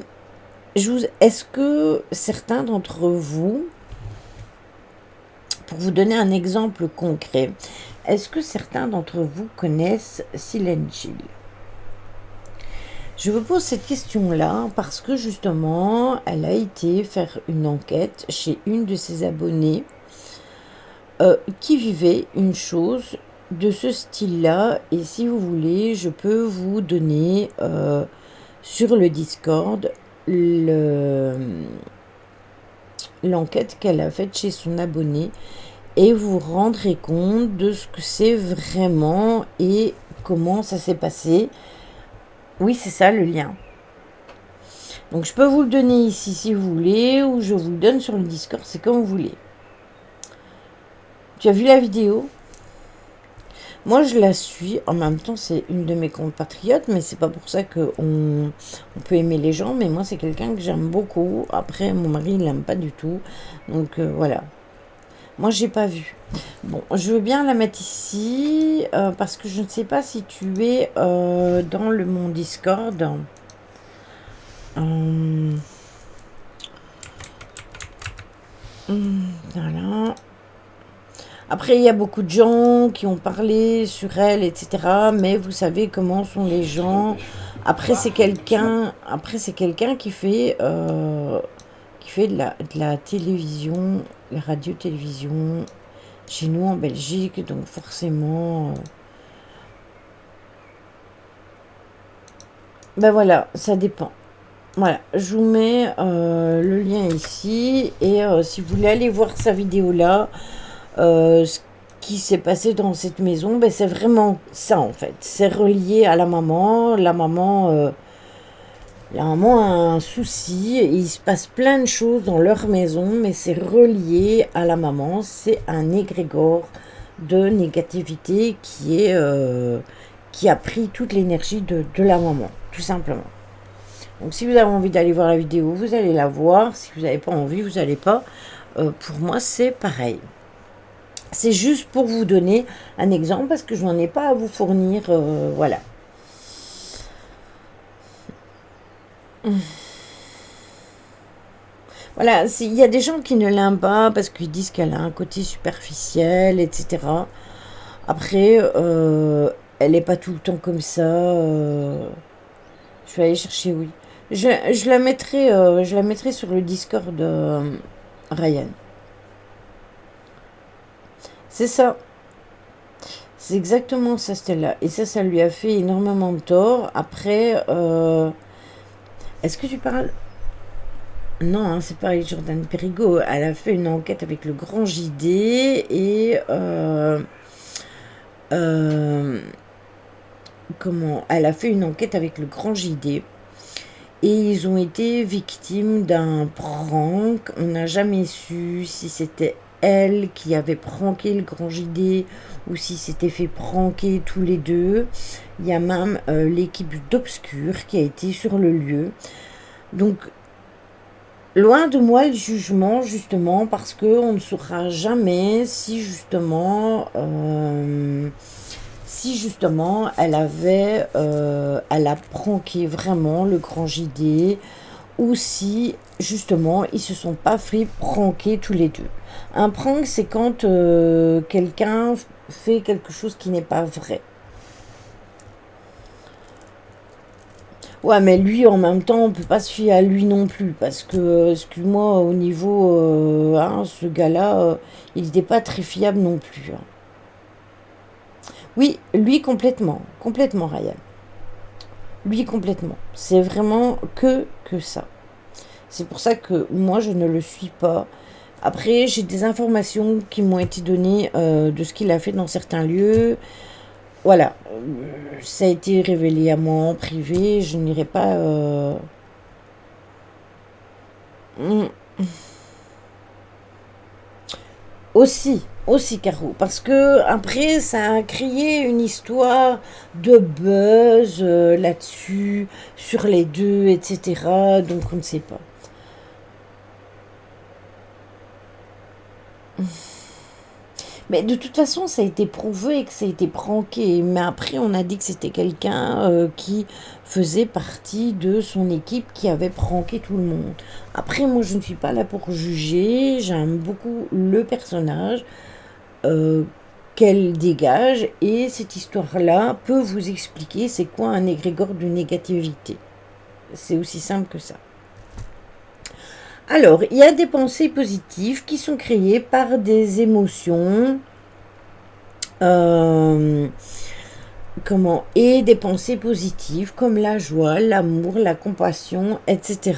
est-ce que certains d'entre vous, pour vous donner un exemple concret, est-ce que certains d'entre vous connaissent Silent Hill? Je vous pose cette question-là parce que justement, elle a été faire une enquête chez une de ses abonnées qui vivait une chose de ce style-là. Et si vous voulez, je peux vous donner sur le Discord l'enquête qu'elle a faite chez son abonné. Et vous vous rendrez compte de ce que c'est vraiment et comment ça s'est passé. Oui, c'est ça le lien. Donc je peux vous le donner ici si vous voulez, ou je vous le donne sur le Discord, c'est comme vous voulez. Tu as vu la vidéo? Moi je la suis, en même temps c'est une de mes compatriotes, mais c'est pas pour ça qu'on peut aimer les gens, mais moi c'est quelqu'un que j'aime beaucoup. Après mon mari il l'aime pas du tout, donc voilà. Moi, j'ai pas vu. Bon, je veux bien la mettre ici parce que je ne sais pas si tu es dans mon Discord. Voilà. Après, il y a beaucoup de gens qui ont parlé sur elle, etc. Mais vous savez comment sont les gens. Après, c'est quelqu'un qui fait de la télévision, la radio-télévision chez nous en Belgique, donc forcément ben voilà, ça dépend. Voilà, je vous mets le lien ici et si vous voulez aller voir sa vidéo là, ce qui s'est passé dans cette maison, ben c'est vraiment ça en fait, c'est relié à la maman. La maman a un souci, et il se passe plein de choses dans leur maison, mais c'est relié à la maman. C'est un égrégore de négativité qui a pris toute l'énergie de la maman, tout simplement. Donc si vous avez envie d'aller voir la vidéo, vous allez la voir. Si vous n'avez pas envie, vous n'allez pas. Pour moi, c'est pareil. C'est juste pour vous donner un exemple parce que je n'en ai pas à vous fournir. Voilà. Voilà, il y a des gens qui ne l'aiment pas parce qu'ils disent qu'elle a un côté superficiel, etc. Après, elle n'est pas tout le temps comme ça. Je vais aller chercher, oui. Je la mettrai sur le Discord de Ryan. C'est ça. C'est exactement ça, Stella. Et ça lui a fait énormément de tort. Après, est-ce que tu parles? Non, hein, c'est pas avec Jordan Perigo. Elle a fait une enquête avec le Grand JD et euh, comment? Elle a fait une enquête avec le Grand JD et ils ont été victimes d'un prank. On n'a jamais su si c'était elle qui avait pranké le Grand JD ou si c'était fait pranker tous les deux. Il y a même l'équipe d'Obscur qui a été sur le lieu. Donc, loin de moi le jugement, justement, parce qu'on ne saura jamais si justement elle a pranké vraiment le Grand JD, ou si justement ils se sont pas fait pranker tous les deux. Un prank, c'est quand quelqu'un fait quelque chose qui n'est pas vrai. Ouais, mais lui, en même temps, on peut pas se fier à lui non plus, parce que, excuse-moi, au niveau, hein, ce gars-là, il n'était pas très fiable non plus, hein. Oui, lui complètement, complètement, Ryan. Lui complètement. C'est vraiment que ça. C'est pour ça que moi, je ne le suis pas. Après, j'ai des informations qui m'ont été données de ce qu'il a fait dans certains lieux. Voilà, ça a été révélé à moi en privé, je n'irai pas... mm, aussi, Caro, parce que après, ça a créé une histoire de buzz là-dessus, sur les deux, etc. Donc on ne sait pas. Mais de toute façon, ça a été prouvé que ça a été pranké. Mais après, on a dit que c'était quelqu'un qui faisait partie de son équipe qui avait pranké tout le monde. Après, moi, je ne suis pas là pour juger. J'aime beaucoup le personnage euh, qu'elle dégage. Et cette histoire-là peut vous expliquer c'est quoi un égrégore de négativité. C'est aussi simple que ça. Alors, il y a des pensées positives qui sont créées par des émotions. euh, et des pensées positives comme la joie, l'amour, la compassion, etc.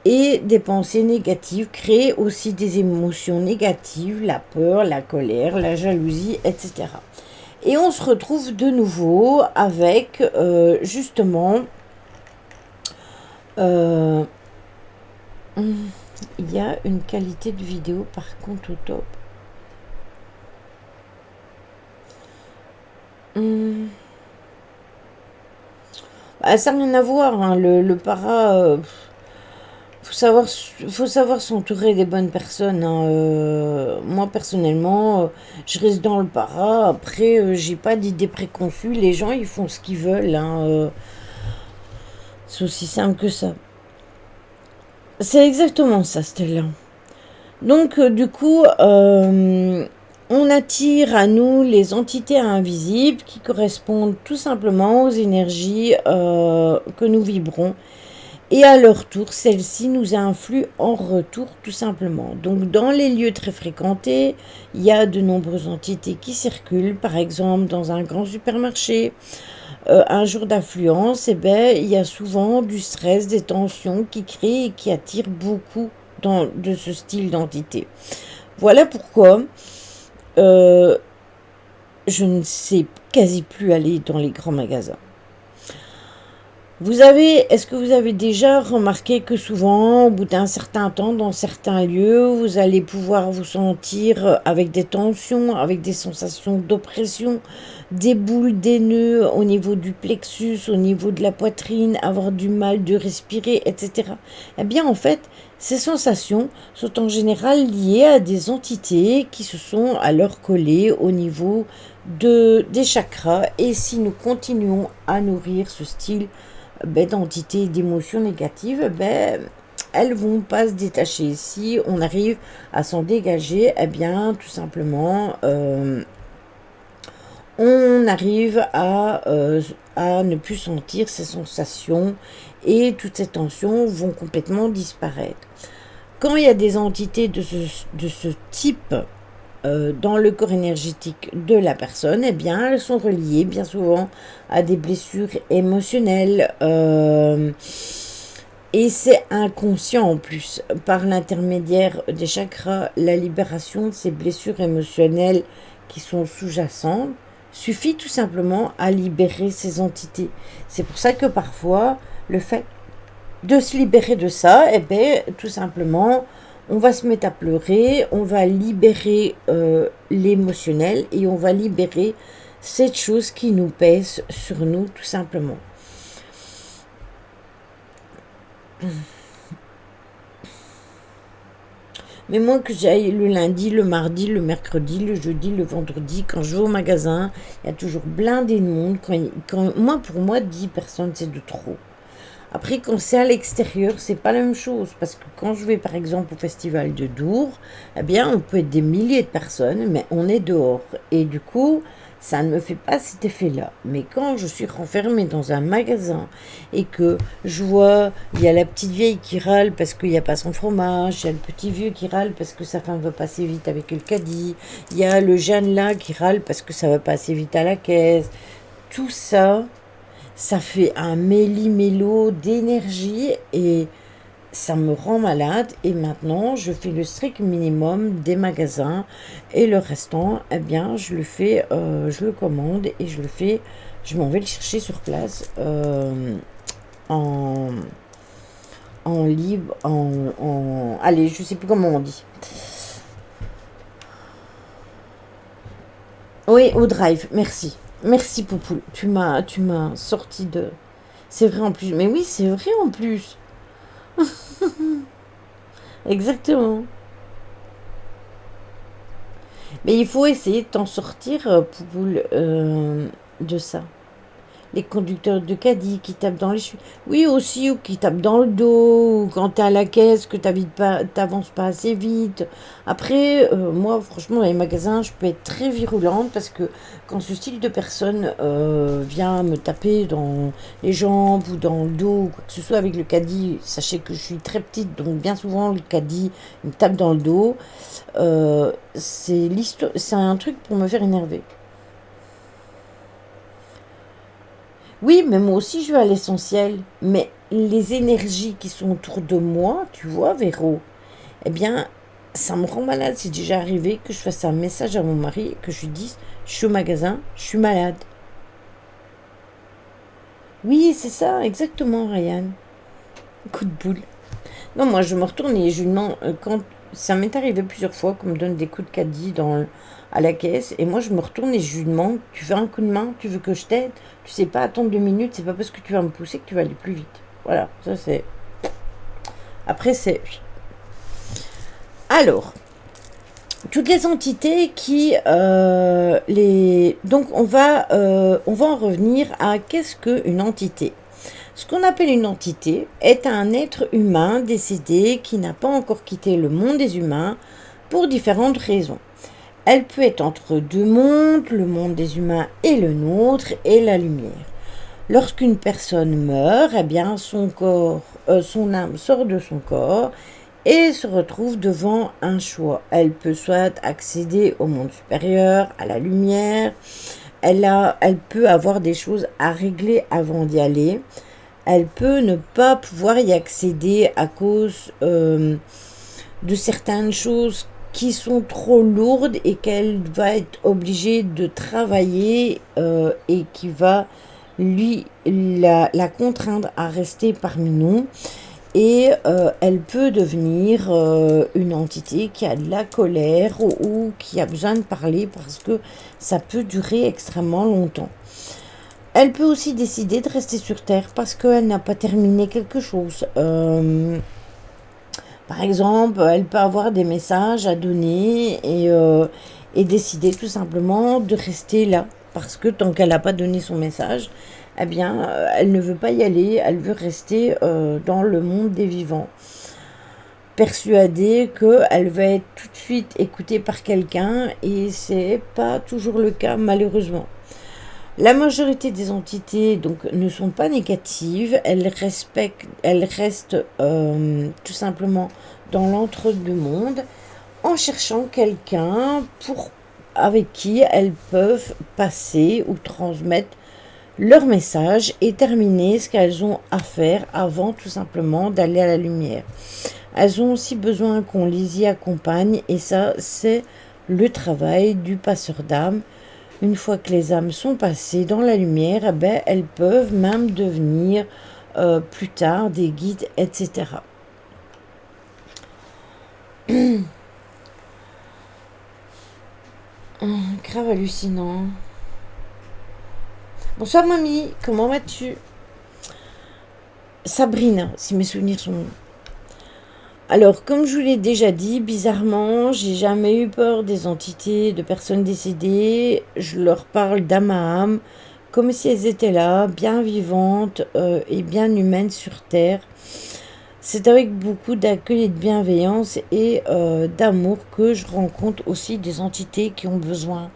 Et des pensées négatives créent aussi des émotions négatives, la peur, la colère, la jalousie, etc. Et on se retrouve de nouveau avec justement euh, il y a une qualité de vidéo par contre au top. Hum, Bah, ça n'a rien à voir, hein. Le para, faut savoir s'entourer des bonnes personnes, hein. Moi, personnellement, je reste dans le para. Après, j'ai pas d'idée préconçue. Les gens, ils font ce qu'ils veulent, hein. C'est aussi simple que ça. C'est exactement ça, Stella. Donc, du coup, on attire à nous les entités invisibles qui correspondent tout simplement aux énergies que nous vibrons. Et à leur tour, celles-ci nous influent en retour tout simplement. Donc dans les lieux très fréquentés, il y a de nombreuses entités qui circulent. Par exemple, dans un grand supermarché, un jour d'affluence, il y a souvent du stress, des tensions qui créent et qui attirent beaucoup de ce style d'entité. Voilà pourquoi euh, je ne sais quasi plus aller dans les grands magasins. Est-ce que vous avez déjà remarqué que souvent, au bout d'un certain temps, dans certains lieux, vous allez pouvoir vous sentir avec des tensions, avec des sensations d'oppression, des boules, des nœuds au niveau du plexus, au niveau de la poitrine, avoir du mal de respirer, etc. Eh bien, en fait, ces sensations sont en général liées à des entités qui se sont alors collées au niveau des chakras. Et si nous continuons à nourrir ce style d'entités, d'émotions négatives, elles vont pas se détacher. Si on arrive à s'en dégager, eh bien, tout simplement, on arrive à ne plus sentir ces sensations et toutes ces tensions vont complètement disparaître. Quand il y a des entités de ce type dans le corps énergétique de la personne, eh bien, elles sont reliées bien souvent à des blessures émotionnelles. Et c'est inconscient en plus, par l'intermédiaire des chakras, la libération de ces blessures émotionnelles qui sont sous-jacentes suffit tout simplement à libérer ces entités. C'est pour ça que parfois, le fait de se libérer de ça, eh bien, tout simplement, on va se mettre à pleurer, on va libérer l'émotionnel et on va libérer cette chose qui nous pèse sur nous, tout simplement. Mais moi, que j'aille le lundi, le mardi, le mercredi, le jeudi, le vendredi, quand je vais au magasin, il y a toujours blindé de monde. Pour moi, 10 personnes, c'est de trop. Après, quand c'est à l'extérieur, c'est pas la même chose. Parce que quand je vais, par exemple, au festival de Dour, eh bien, on peut être des milliers de personnes, mais on est dehors. Et du coup, ça ne me fait pas cet effet-là. Mais quand je suis renfermée dans un magasin et que je vois, il y a la petite vieille qui râle parce qu'il n'y a pas son fromage, il y a le petit vieux qui râle parce que sa femme va passer vite avec le caddie, il y a le jeune là qui râle parce que ça va pas assez vite à la caisse. Tout ça, ça fait un méli-mélo d'énergie et ça me rend malade. Et maintenant, je fais le strict minimum des magasins et le restant, eh bien, je le fais, je le commande et je m'en vais le chercher sur place en, en libre, allez, je sais plus comment on dit. Oui, au drive, merci. Merci Poupoule, tu m'as sorti de... C'est vrai en plus, mais oui, c'est vrai en plus. Exactement. Mais il faut essayer de t'en sortir, Poupoule, de ça. Les conducteurs de caddie qui tapent dans les chevilles. Oui, aussi, ou qui tapent dans le dos, ou quand t'es à la caisse, que t'avances pas assez vite. Après, moi, franchement, dans les magasins, je peux être très virulente parce que quand ce style de personne vient me taper dans les jambes ou dans le dos, ou quoi que ce soit avec le caddie, sachez que je suis très petite, donc bien souvent, le caddie me tape dans le dos. C'est un truc pour me faire énerver. Oui, mais moi aussi, je vais à l'essentiel. Mais les énergies qui sont autour de moi, tu vois, Véro, eh bien, ça me rend malade. C'est déjà arrivé que je fasse un message à mon mari, que je lui dise, je suis au magasin, je suis malade. Oui, c'est ça, exactement, Ryan. Coup de boule. Non, moi, je me retourne et je lui demande, quand ça m'est arrivé plusieurs fois qu'on me donne des coups de caddie à la caisse, et moi, je me retourne et je lui demande, tu veux un coup de main, tu veux que je t'aide, tu sais pas attendre 2 minutes, c'est pas parce que tu vas me pousser que tu vas aller plus vite. Voilà, ça c'est. Après, c'est. Alors, toutes les entités qui donc on va en revenir à qu'est-ce qu'une entité. Ce qu'on appelle une entité est un être humain décédé qui n'a pas encore quitté le monde des humains pour différentes raisons. Elle peut être entre deux mondes, le monde des humains et le nôtre, et la lumière. Lorsqu'une personne meurt, eh bien son âme sort de son corps et se retrouve devant un choix. Elle peut soit accéder au monde supérieur, à la lumière, elle peut avoir des choses à régler avant d'y aller. Elle peut ne pas pouvoir y accéder à cause de certaines choses qui sont trop lourdes et qu'elle va être obligée de travailler et qui va la contraindre à rester parmi nous. Et elle peut devenir une entité qui a de la colère ou qui a besoin de parler parce que ça peut durer extrêmement longtemps. Elle peut aussi décider de rester sur Terre parce qu'elle n'a pas terminé quelque chose. Par exemple, elle peut avoir des messages à donner et décider tout simplement de rester là. Parce que tant qu'elle n'a pas donné son message, eh bien, elle ne veut pas y aller, elle veut rester dans le monde des vivants. Persuadée qu'elle va être tout de suite écoutée par quelqu'un et c'est pas toujours le cas malheureusement. La majorité des entités donc ne sont pas négatives, elles restent tout simplement dans l'entre-deux-mondes en cherchant quelqu'un avec qui elles peuvent passer ou transmettre leur message et terminer ce qu'elles ont à faire avant tout simplement d'aller à la lumière. Elles ont aussi besoin qu'on les y accompagne et ça c'est le travail du passeur d'âme. Une fois que les âmes sont passées dans la lumière, eh ben, elles peuvent même devenir plus tard des guides, etc. Grave hallucinant. Bonsoir mamie, comment vas-tu? Sabrina, si mes souvenirs sont... Alors, comme je vous l'ai déjà dit, bizarrement, j'ai jamais eu peur des entités de personnes décédées. Je leur parle d'âme à âme, comme si elles étaient là, bien vivantes et bien humaines sur Terre. C'est avec beaucoup d'accueil et de bienveillance et d'amour que je rencontre aussi des entités qui ont besoin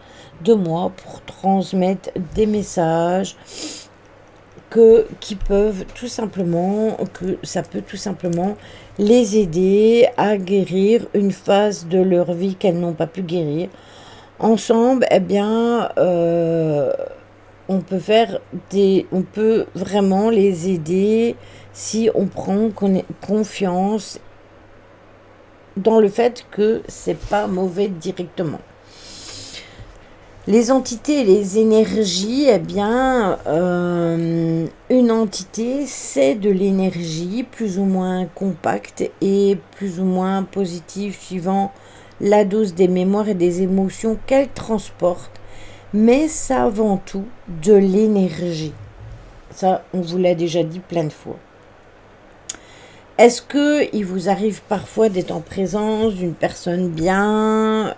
de moi pour transmettre des messages, que ça peut tout simplement les aider à guérir une phase de leur vie qu'elles n'ont pas pu guérir. Ensemble, eh bien, on peut vraiment les aider si on prend confiance dans le fait que c'est pas mauvais directement. Les entités et les énergies, eh bien, une entité, c'est de l'énergie plus ou moins compacte et plus ou moins positive suivant la dose des mémoires et des émotions qu'elle transporte. Mais c'est avant tout de l'énergie. Ça, on vous l'a déjà dit plein de fois. Est-ce qu'il vous arrive parfois d'être en présence d'une personne bien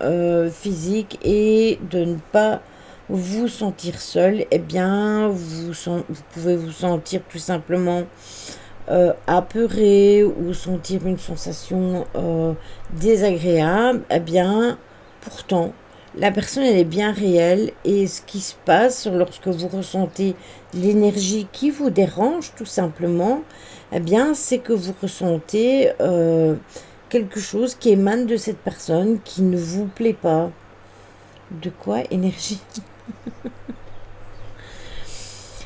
physique et de ne pas vous sentir seul? Eh bien, vous pouvez vous sentir tout simplement apeuré ou sentir une sensation désagréable. Eh bien, pourtant, la personne elle est bien réelle et ce qui se passe lorsque vous ressentez l'énergie qui vous dérange tout simplement, eh bien c'est que vous ressentez quelque chose qui émane de cette personne qui ne vous plaît pas. De quoi? Énergie.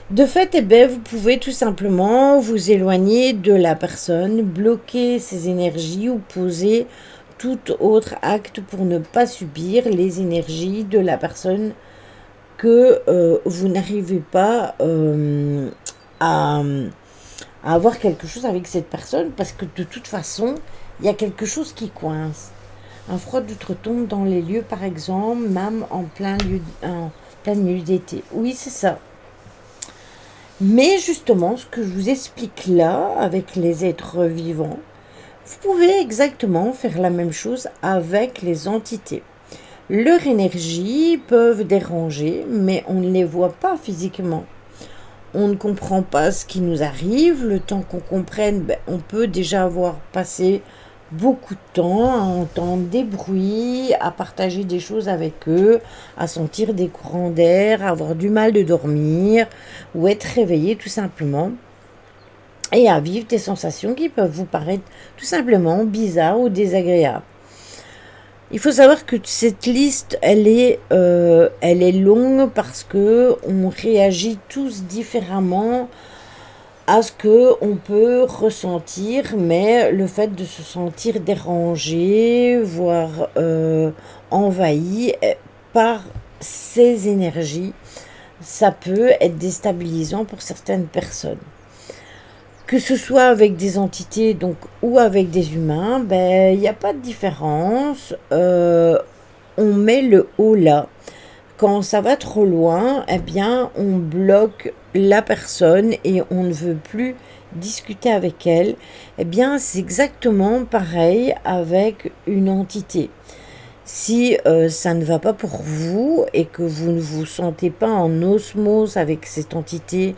De fait, eh bien, vous pouvez tout simplement vous éloigner de la personne, bloquer ses énergies ou poser tout autre acte pour ne pas subir les énergies de la personne que vous n'arrivez pas à avoir quelque chose avec cette personne parce que de toute façon, il y a quelque chose qui coince. Un froid d'outre-tombe dans les lieux, par exemple, même en plein milieu d'été. Oui, c'est ça. Mais justement, ce que je vous explique là, avec les êtres vivants, vous pouvez exactement faire la même chose avec les entités. Leurs énergies peuvent déranger, mais on ne les voit pas physiquement. On ne comprend pas ce qui nous arrive. Le temps qu'on comprenne, on peut déjà avoir passé beaucoup de temps à entendre des bruits, à partager des choses avec eux, à sentir des courants d'air, à avoir du mal de dormir ou être réveillé tout simplement et à vivre des sensations qui peuvent vous paraître tout simplement bizarres ou désagréables. Il faut savoir que cette liste, elle est longue parce que on réagit tous différemment à ce que on peut ressentir, mais le fait de se sentir dérangé, voire envahi par ces énergies, ça peut être déstabilisant pour certaines personnes. Que ce soit avec des entités donc, ou avec des humains, ben, il n'y a pas de différence. On met le haut là. Quand ça va trop loin, eh bien, on bloque la personne et on ne veut plus discuter avec elle. Eh bien, c'est exactement pareil avec une entité. Si ça ne va pas pour vous et que vous ne vous sentez pas en osmose avec cette entité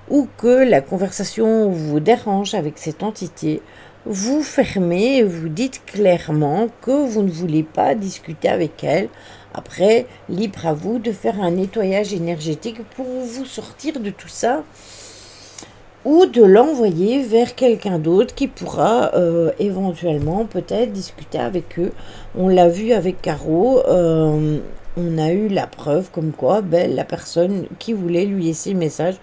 ou que la conversation vous dérange avec cette entité, vous fermez et vous dites clairement que vous ne voulez pas discuter avec elle. Après, libre à vous de faire un nettoyage énergétique pour vous sortir de tout ça ou de l'envoyer vers quelqu'un d'autre qui pourra éventuellement peut-être discuter avec eux. On l'a vu avec Caro, on a eu la preuve comme quoi la personne qui voulait lui laisser le message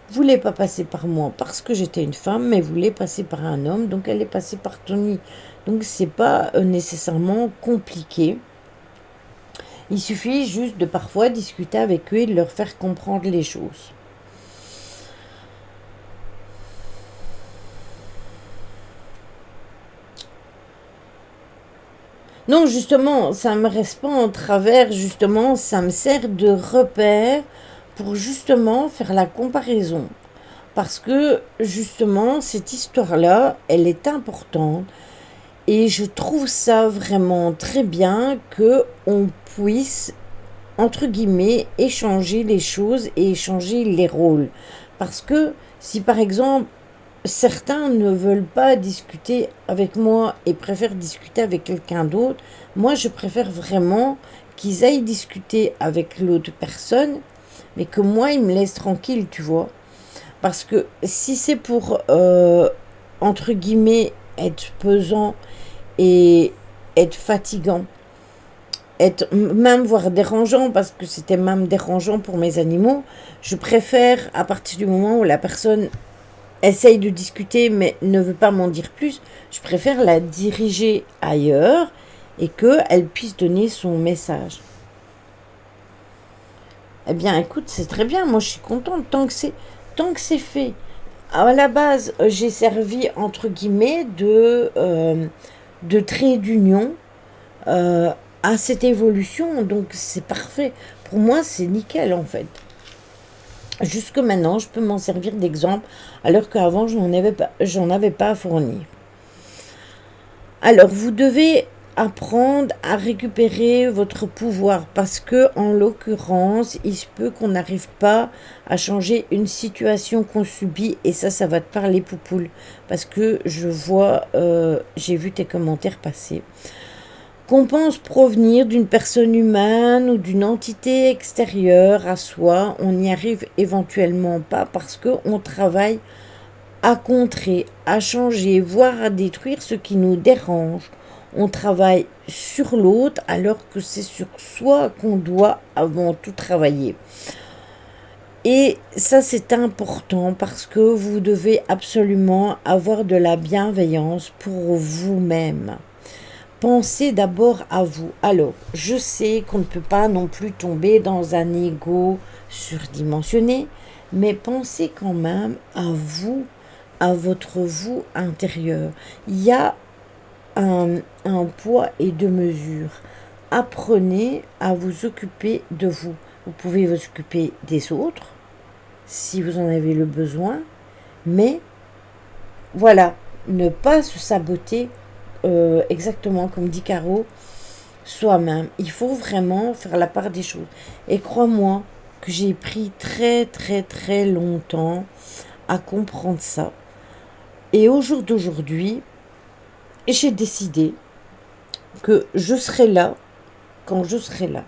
voulait pas passer par moi parce que j'étais une femme, mais voulait passer par un homme, donc elle est passée par Tony. Donc c'est pas nécessairement compliqué. Il suffit juste de parfois discuter avec eux et de leur faire comprendre les choses. Non, justement, ça me reste pas en travers, justement, ça me sert de repère pour justement faire la comparaison. Parce que justement, cette histoire-là, elle est importante et je trouve ça vraiment très bien que on puisse, entre guillemets, échanger les choses et échanger les rôles. Parce que si par exemple, certains ne veulent pas discuter avec moi et préfèrent discuter avec quelqu'un d'autre, moi je préfère vraiment qu'ils aillent discuter avec l'autre personne, mais que moi ils me laissent tranquille, tu vois. Parce que si c'est pour, entre guillemets, être pesant et être fatigant, être même voire dérangeant, parce que c'était même dérangeant pour mes animaux, je préfère à partir du moment où la personne essaye de discuter mais ne veut pas m'en dire plus, je préfère la diriger ailleurs et qu'elle puisse donner son message. Eh bien écoute, c'est très bien, moi je suis contente tant que c'est fait. À la base, j'ai servi entre guillemets de trait d'union euh, à cette évolution, donc c'est parfait. Pour moi, c'est nickel en fait. Jusque maintenant, je peux m'en servir d'exemple, alors qu'avant, j'en avais pas à fournir. Alors, vous devez apprendre à récupérer votre pouvoir parce que, en l'occurrence, il se peut qu'on n'arrive pas à changer une situation qu'on subit et ça va te parler, Poupoule, parce que je vois, j'ai vu tes commentaires passer. Qu'on pense provenir d'une personne humaine ou d'une entité extérieure à soi, on n'y arrive éventuellement pas parce qu'on travaille à contrer, à changer, voire à détruire ce qui nous dérange. On travaille sur l'autre alors que c'est sur soi qu'on doit avant tout travailler. Et ça, c'est important parce que vous devez absolument avoir de la bienveillance pour vous-même. Pensez d'abord à vous. Alors, je sais qu'on ne peut pas non plus tomber dans un ego surdimensionné, mais pensez quand même à vous, à votre vous intérieur. Il y a un poids et deux mesures. Apprenez à vous occuper de vous. Vous pouvez vous occuper des autres si vous en avez le besoin, mais voilà, ne pas se saboter exactement comme dit Caro, soi-même. Il faut vraiment faire la part des choses. Et crois-moi que j'ai pris très très très longtemps à comprendre ça. Et au jour d'aujourd'hui, j'ai décidé que je serai là quand je serai là.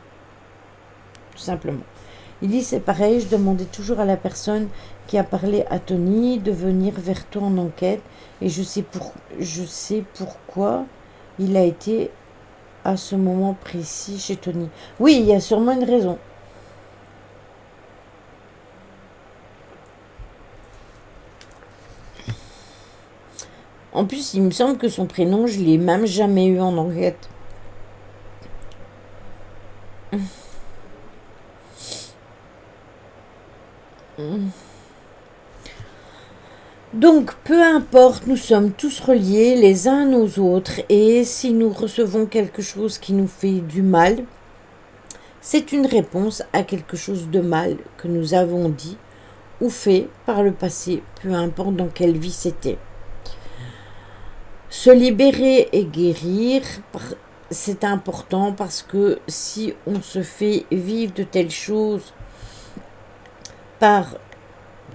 Tout simplement. Il dit c'est pareil, je demandais toujours à la personne qui a parlé à Tony de venir vers toi en enquête et je sais pourquoi il a été à ce moment précis chez Tony. Oui, il y a sûrement une raison. En plus, il me semble que son prénom, je l'ai même jamais eu en enquête. Donc, peu importe, nous sommes tous reliés les uns aux autres et si nous recevons quelque chose qui nous fait du mal, c'est une réponse à quelque chose de mal que nous avons dit ou fait par le passé, peu importe dans quelle vie c'était. Se libérer et guérir, c'est important parce que si on se fait vivre de telles choses par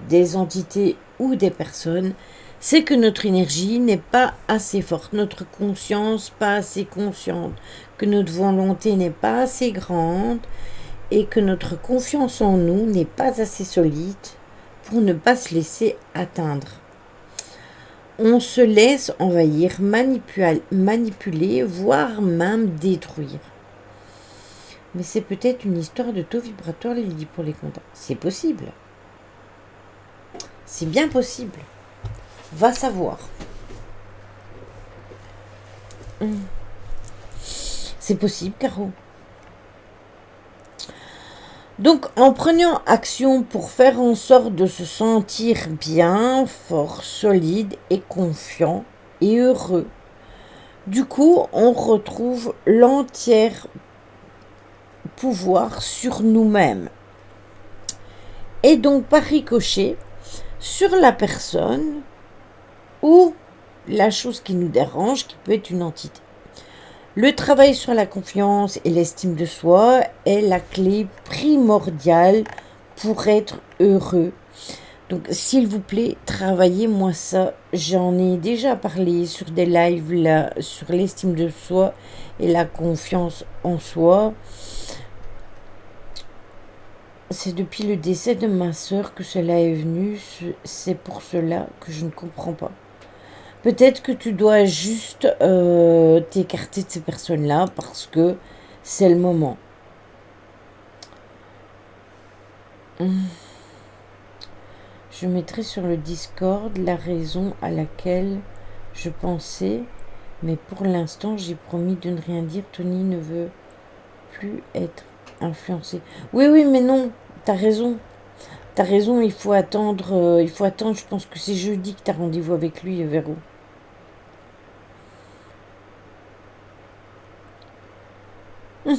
des entités ou des personnes, c'est que notre énergie n'est pas assez forte, notre conscience pas assez consciente, que notre volonté n'est pas assez grande et que notre confiance en nous n'est pas assez solide pour ne pas se laisser atteindre. On se laisse envahir, manipuler, voire même détruire. Mais c'est peut-être une histoire de taux vibratoire, Lily, pour les contacts. C'est possible. C'est bien possible. Va savoir. C'est possible, Caro. Donc, en prenant action pour faire en sorte de se sentir bien, fort, solide et confiant et heureux, du coup, on retrouve l'entier pouvoir sur nous-mêmes. Et donc, par ricochet, sur la personne ou la chose qui nous dérange, qui peut être une entité. Le travail sur la confiance et l'estime de soi est la clé primordiale pour être heureux. Donc, s'il vous plaît, travaillez-moi ça. J'en ai déjà parlé sur des lives là, sur l'estime de soi et la confiance en soi. C'est depuis le décès de ma sœur que cela est venu. C'est pour cela que je ne comprends pas. Peut-être que tu dois juste t'écarter de ces personnes-là parce que c'est le moment. Je mettrai sur le Discord la raison à laquelle je pensais, mais pour l'instant, j'ai promis de ne rien dire. Tony ne veut plus être influencé. Oui, mais non, t'as raison. T'as raison, il faut attendre. Je pense que c'est jeudi que t'as rendez-vous avec lui, Véro.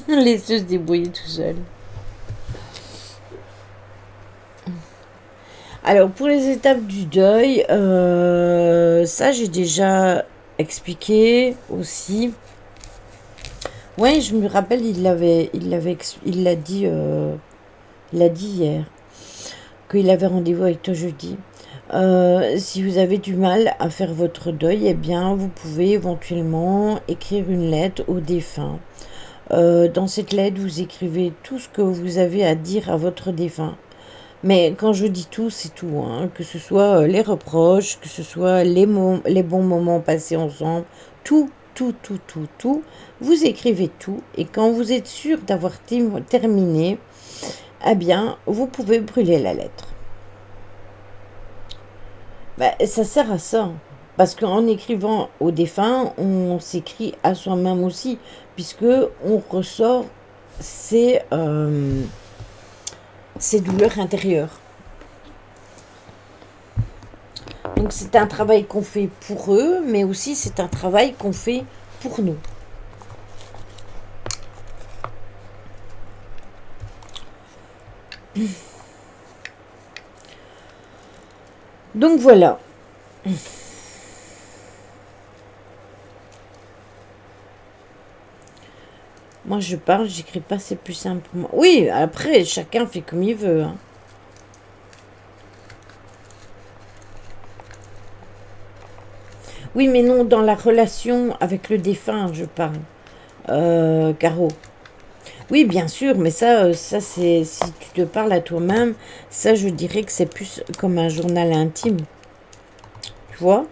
Laisse-le se débrouiller tout seul. Alors, pour les étapes du deuil, ça, j'ai déjà expliqué aussi. Ouais, je me rappelle, il l'a dit hier, qu'il avait rendez-vous avec toi jeudi. Si vous avez du mal à faire votre deuil, eh bien, vous pouvez éventuellement écrire une lettre au défunt. Dans cette lettre, vous écrivez tout ce que vous avez à dire à votre défunt. Mais quand je dis tout, c'est tout, hein, que ce soit les reproches, que ce soit les bons moments passés ensemble, tout. Vous écrivez tout et quand vous êtes sûr d'avoir terminé, eh bien, vous pouvez brûler la lettre. Ça sert à ça. Parce qu'en écrivant au défunt, on s'écrit à soi-même aussi, puisque on ressort ses douleurs intérieures. Donc c'est un travail qu'on fait pour eux, mais aussi c'est un travail qu'on fait pour nous. Donc voilà. Moi je parle, j'écris pas, c'est plus simple pour moi. Oui, après chacun fait comme il veut. Hein. Oui, mais non, dans la relation avec le défunt, je parle. Caro. Oui, bien sûr, mais ça c'est si tu te parles à toi-même, ça je dirais que c'est plus comme un journal intime. Tu vois?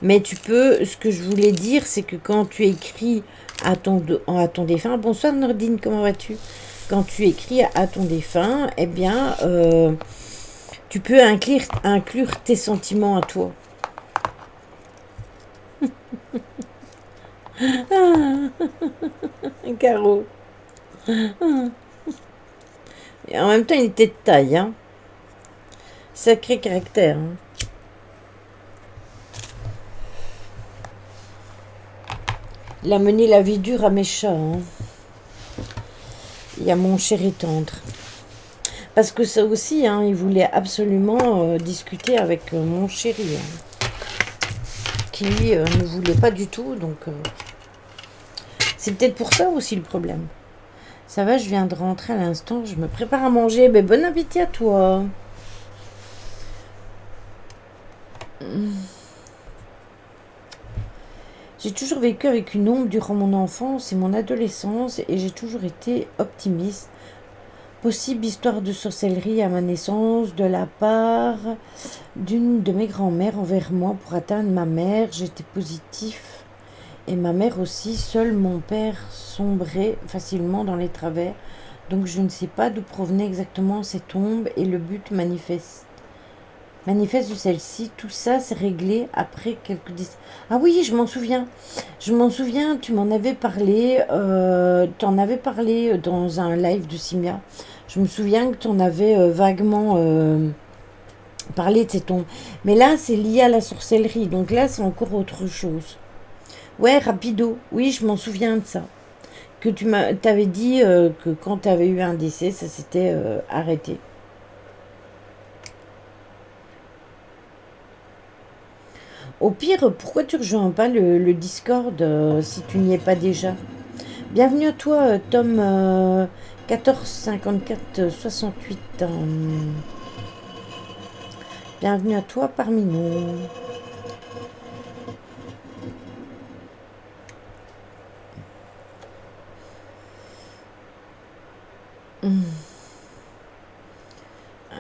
Mais tu peux, ce que je voulais dire, c'est que quand tu écris à ton défunt, bonsoir Nordine, comment vas-tu? Quand tu écris à ton défunt, eh bien, tu peux inclure tes sentiments à toi. Caro. Et en même temps, il était de taille, hein. Sacré caractère. Hein. Il a mené la vie dure à mes chats. Hein. Et à mon chéri tendre. Parce que ça aussi, hein, il voulait absolument discuter avec mon chéri. Hein, qui ne voulait pas du tout. Donc, c'est peut-être pour ça aussi le problème. Ça va, je viens de rentrer à l'instant. Je me prépare à manger. Mais bon appétit à toi. J'ai toujours vécu avec une ombre durant mon enfance et mon adolescence et j'ai toujours été optimiste. Possible histoire de sorcellerie à ma naissance de la part d'une de mes grand-mères envers moi pour atteindre ma mère. J'étais positif et ma mère aussi. Seul mon père sombrait facilement dans les travers. Donc je ne sais pas d'où provenait exactement cette ombre et le but manifeste de celle-ci. Tout ça s'est réglé après quelques décennies. Ah oui, je m'en souviens. Je m'en souviens, tu m'en avais parlé. T'en avais parlé dans un live de Simia. Je me souviens que tu en avais vaguement parlé de cette ombre. Mais là, c'est lié à la sorcellerie. Donc là, c'est encore autre chose. Ouais, rapido. Oui, je m'en souviens de ça. Que tu t'avais dit que quand tu avais eu un décès, ça s'était arrêté. Au pire, pourquoi tu rejoins pas le Discord si tu n'y es pas déjà? Bienvenue à toi, Tom 145468. Bienvenue à toi parmi nous.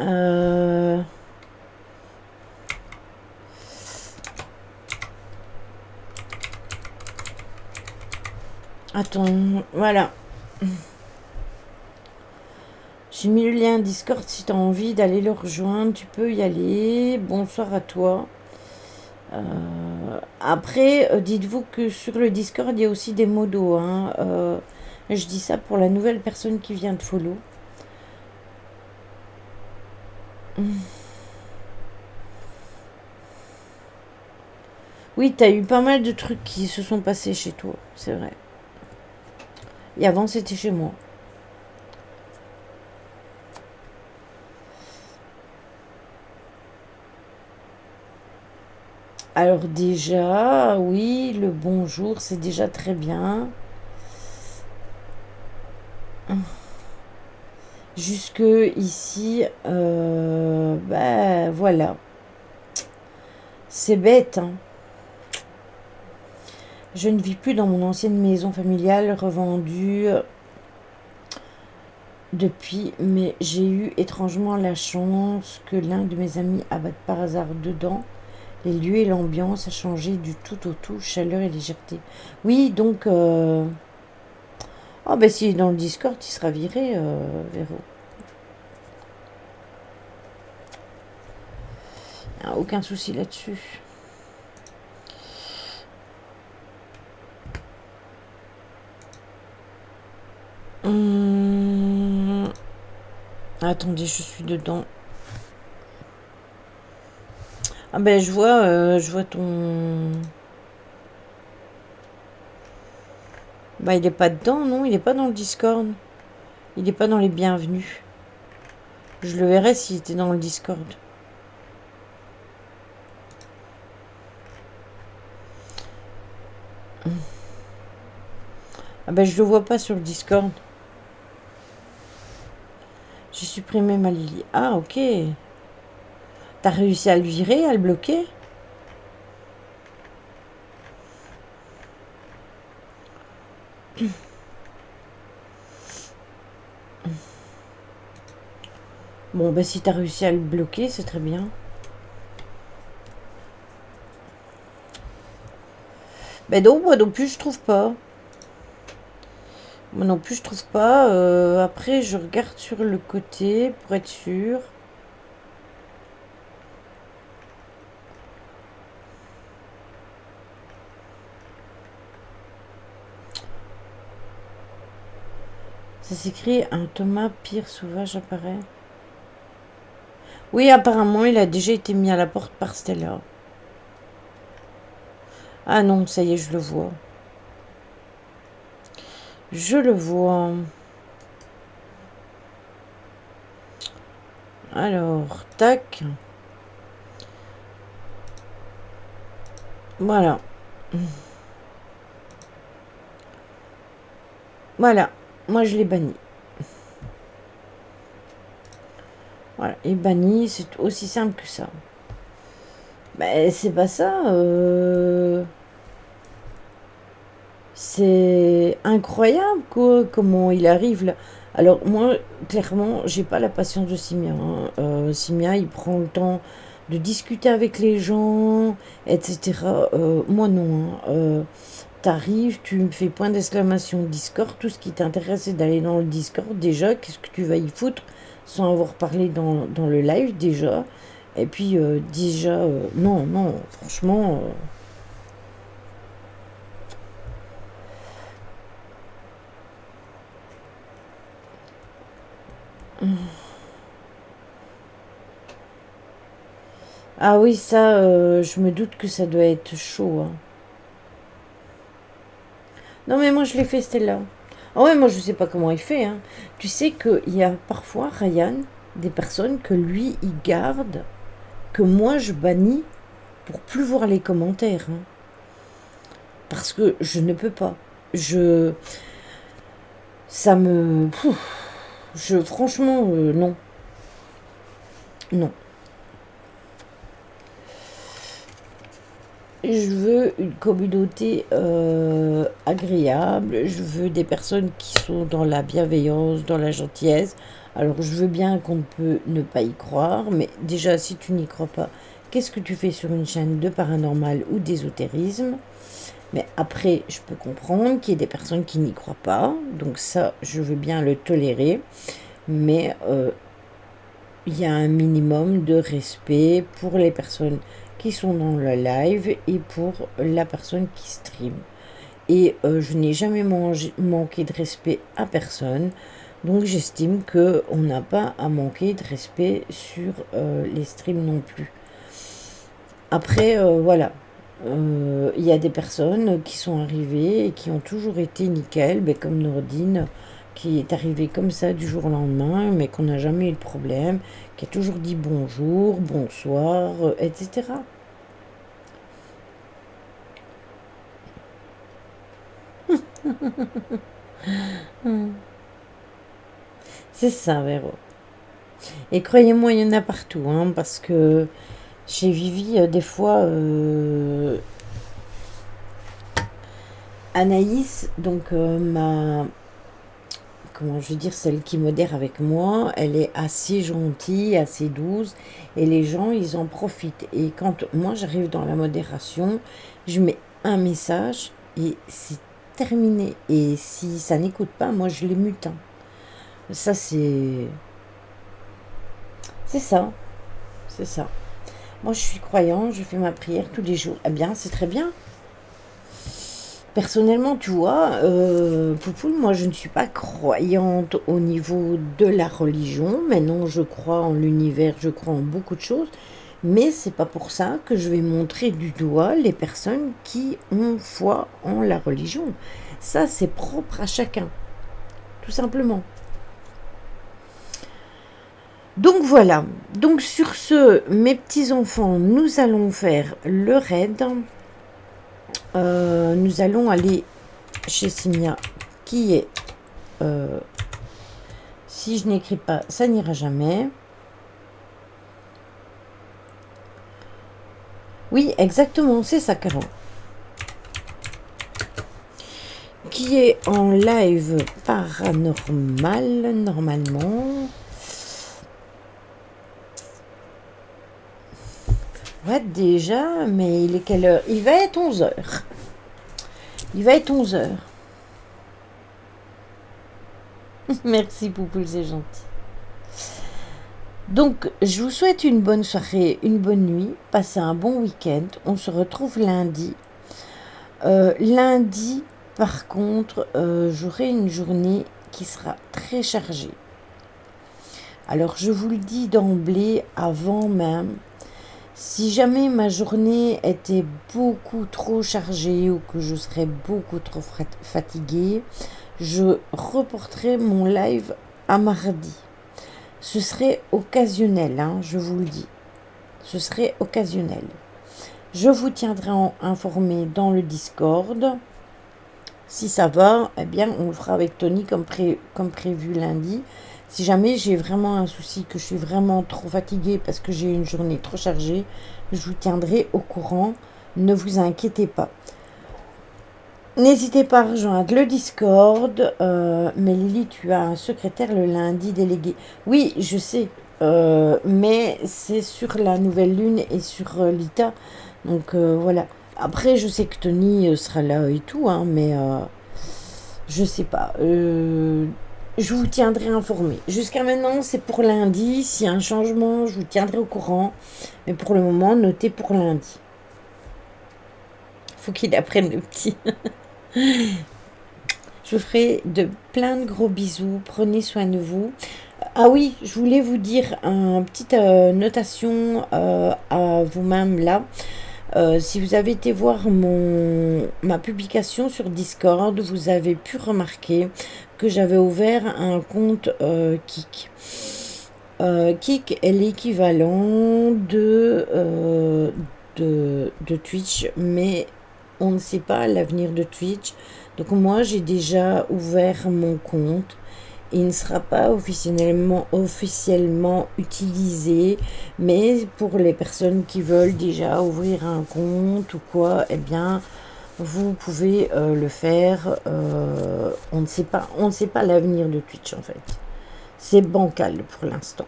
Euh, Attends, voilà. J'ai mis le lien Discord si tu as envie d'aller le rejoindre. Tu peux y aller. Bonsoir à toi. Après, dites-vous que sur le Discord, il y a aussi des modos. Hein. Je dis ça pour la nouvelle personne qui vient de follow. Oui, t'as eu pas mal de trucs qui se sont passés chez toi, c'est vrai. Et avant, c'était chez moi. Alors déjà, oui, le bonjour, c'est déjà très bien. Jusque ici, bah voilà. C'est bête, hein. Je ne vis plus dans mon ancienne maison familiale revendue depuis, mais j'ai eu étrangement la chance que l'un de mes amis abatte par hasard dedans. Les lieux et l'ambiance a changé du tout au tout, chaleur et légèreté. Oui, donc... Oh, ben s'il est dans le Discord, il sera viré, Véro. Ah, aucun souci là-dessus. Attendez, je suis dedans. Ah ben je vois ton... Bah il est pas dedans, non, il est pas dans le Discord. Il est pas dans les bienvenus. Je le verrais s'il était dans le Discord. Ah ben je le vois pas sur le Discord. J'ai supprimé ma Lily. Ah ok. T'as réussi à le virer, à le bloquer? Bon, bah si t'as réussi à le bloquer, c'est très bien. Ben non, moi non plus, je trouve pas. Moi non plus, je trouve pas. Après, je regarde sur le côté pour être sûr. Ça s'écrit un Thomas pire sauvage apparaît. Oui, apparemment, il a déjà été mis à la porte par Stella. Ah non, ça y est, je le vois. Je le vois. Alors, tac. Voilà. Voilà. Moi, je l'ai banni. Voilà. Et banni, c'est aussi simple que ça. Mais c'est pas ça. C'est incroyable, quoi, comment il arrive là. Alors, moi, clairement, j'ai pas la patience de Simia, hein. Simia, il prend le temps de discuter avec les gens, etc. Moi, non, hein. T'arrives, tu me fais point d'exclamation Discord, tout ce qui t'intéresse c'est d'aller dans le Discord déjà, qu'est-ce que tu vas y foutre sans avoir parlé dans le live déjà. Et puis déjà, non, non, franchement, ah oui, ça, je me doute que ça doit être chaud, hein. Non mais moi je l'ai fait Stella. Ah ouais, moi je sais pas comment il fait, hein. Tu sais qu'il y a parfois, Ryan, des personnes que lui, il garde, que moi je bannis pour plus voir les commentaires, hein. Parce que je ne peux pas. Je, ça me, franchement, non, non. Je veux une communauté agréable. Je veux des personnes qui sont dans la bienveillance, dans la gentillesse. Alors, je veux bien qu'on peut ne pas y croire, mais déjà, si tu n'y crois pas, qu'est-ce que tu fais sur une chaîne de paranormal ou d'ésotérisme? Mais après, je peux comprendre qu'il y ait des personnes qui n'y croient pas, donc ça, je veux bien le tolérer, mais il y a un minimum de respect pour les personnes qui sont dans le live et pour la personne qui stream. Et je n'ai jamais manqué de respect à personne, donc j'estime qu'on n'a pas à manquer de respect sur les streams non plus. Après, voilà. Il y a des personnes qui sont arrivées et qui ont toujours été nickel, ben, comme Nordine, qui est arrivée comme ça du jour au lendemain, mais qu'on n'a jamais eu de problème, qui a toujours dit bonjour, bonsoir, etc. C'est ça, Véro. Et croyez-moi, il y en a partout, hein, parce que chez Vivi, des fois, Anaïs, donc comment je veux dire, celle qui modère avec moi, elle est assez gentille, assez douce, et les gens, ils en profitent. Et quand moi j'arrive dans la modération, je mets un message et c'est terminé. Et si ça n'écoute pas, moi je les mute, hein. Ça, c'est ça, c'est ça. Moi je suis croyant, je fais ma prière tous les jours. Eh bien, c'est très bien. Personnellement, tu vois, Poupoule, moi je ne suis pas croyante au niveau de la religion. Maintenant, je crois en l'univers, je crois en beaucoup de choses. Mais c'est pas pour ça que je vais montrer du doigt les personnes qui ont foi en la religion. Ça, c'est propre à chacun, tout simplement. Donc voilà. Donc sur ce, mes petits enfants, nous allons faire le raid. Nous allons aller chez Simia, qui est si je n'écris pas, ça n'ira jamais. Oui, exactement, c'est ça, Caro. Qui est en live paranormal, normalement. Ouais, déjà, mais il est quelle heure? Il va être 11 heures. Il va être 11 heures. Merci, Poupoule, c'est gentil. Donc, je vous souhaite une bonne soirée, une bonne nuit. Passez un bon week-end. On se retrouve lundi. Lundi, par contre, j'aurai une journée qui sera très chargée. Alors je vous le dis d'emblée, avant même, si jamais ma journée était beaucoup trop chargée ou que je serais beaucoup trop fatiguée, je reporterai mon live à mardi. Ce serait occasionnel, hein, je vous le dis. Ce serait occasionnel. Je vous tiendrai informé dans le Discord. Si ça va, eh bien, on le fera avec Tony comme prévu lundi. Si jamais j'ai vraiment un souci, que je suis vraiment trop fatiguée parce que j'ai une journée trop chargée, je vous tiendrai au courant. Ne vous inquiétez pas. N'hésitez pas à rejoindre le Discord. Mais Lily, tu as un secrétaire le lundi délégué. Oui, je sais. Mais c'est sur la nouvelle lune et sur Lita. Donc voilà. Après, je sais que Tony sera là et tout, hein, mais je sais pas. Je vous tiendrai informé. Jusqu'à maintenant, c'est pour lundi. S'il y a un changement, je vous tiendrai au courant. Mais pour le moment, notez pour lundi. Faut qu'il apprenne le petit. Je vous ferai plein de gros bisous. Prenez soin de vous. Ah oui, je voulais vous dire une petite notation à vous-même là. Si vous avez été voir ma publication sur Discord, vous avez pu remarquer que j'avais ouvert un compte Kik. Kik est l'équivalent de Twitch, mais on ne sait pas l'avenir de Twitch. Donc moi, j'ai déjà ouvert mon compte. Il ne sera pas officiellement utilisé, mais pour les personnes qui veulent déjà ouvrir un compte ou quoi, eh bien, vous pouvez le faire. On ne sait pas l'avenir de Twitch en fait. C'est bancal pour l'instant.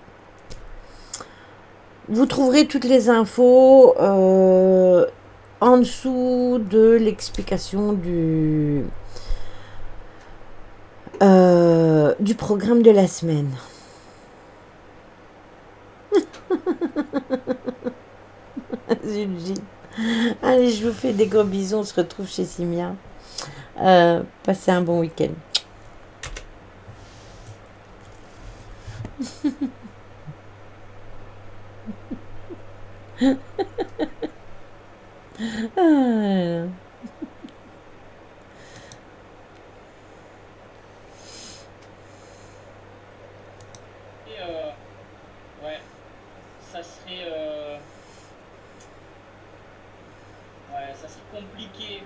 Vous trouverez toutes les infos en dessous de l'explication du programme de la semaine. Allez, je vous fais des gros bisous. On se retrouve chez Simia. Passez un bon week-end. Ah. Et ouais, ça serait, ouais, ça serait compliqué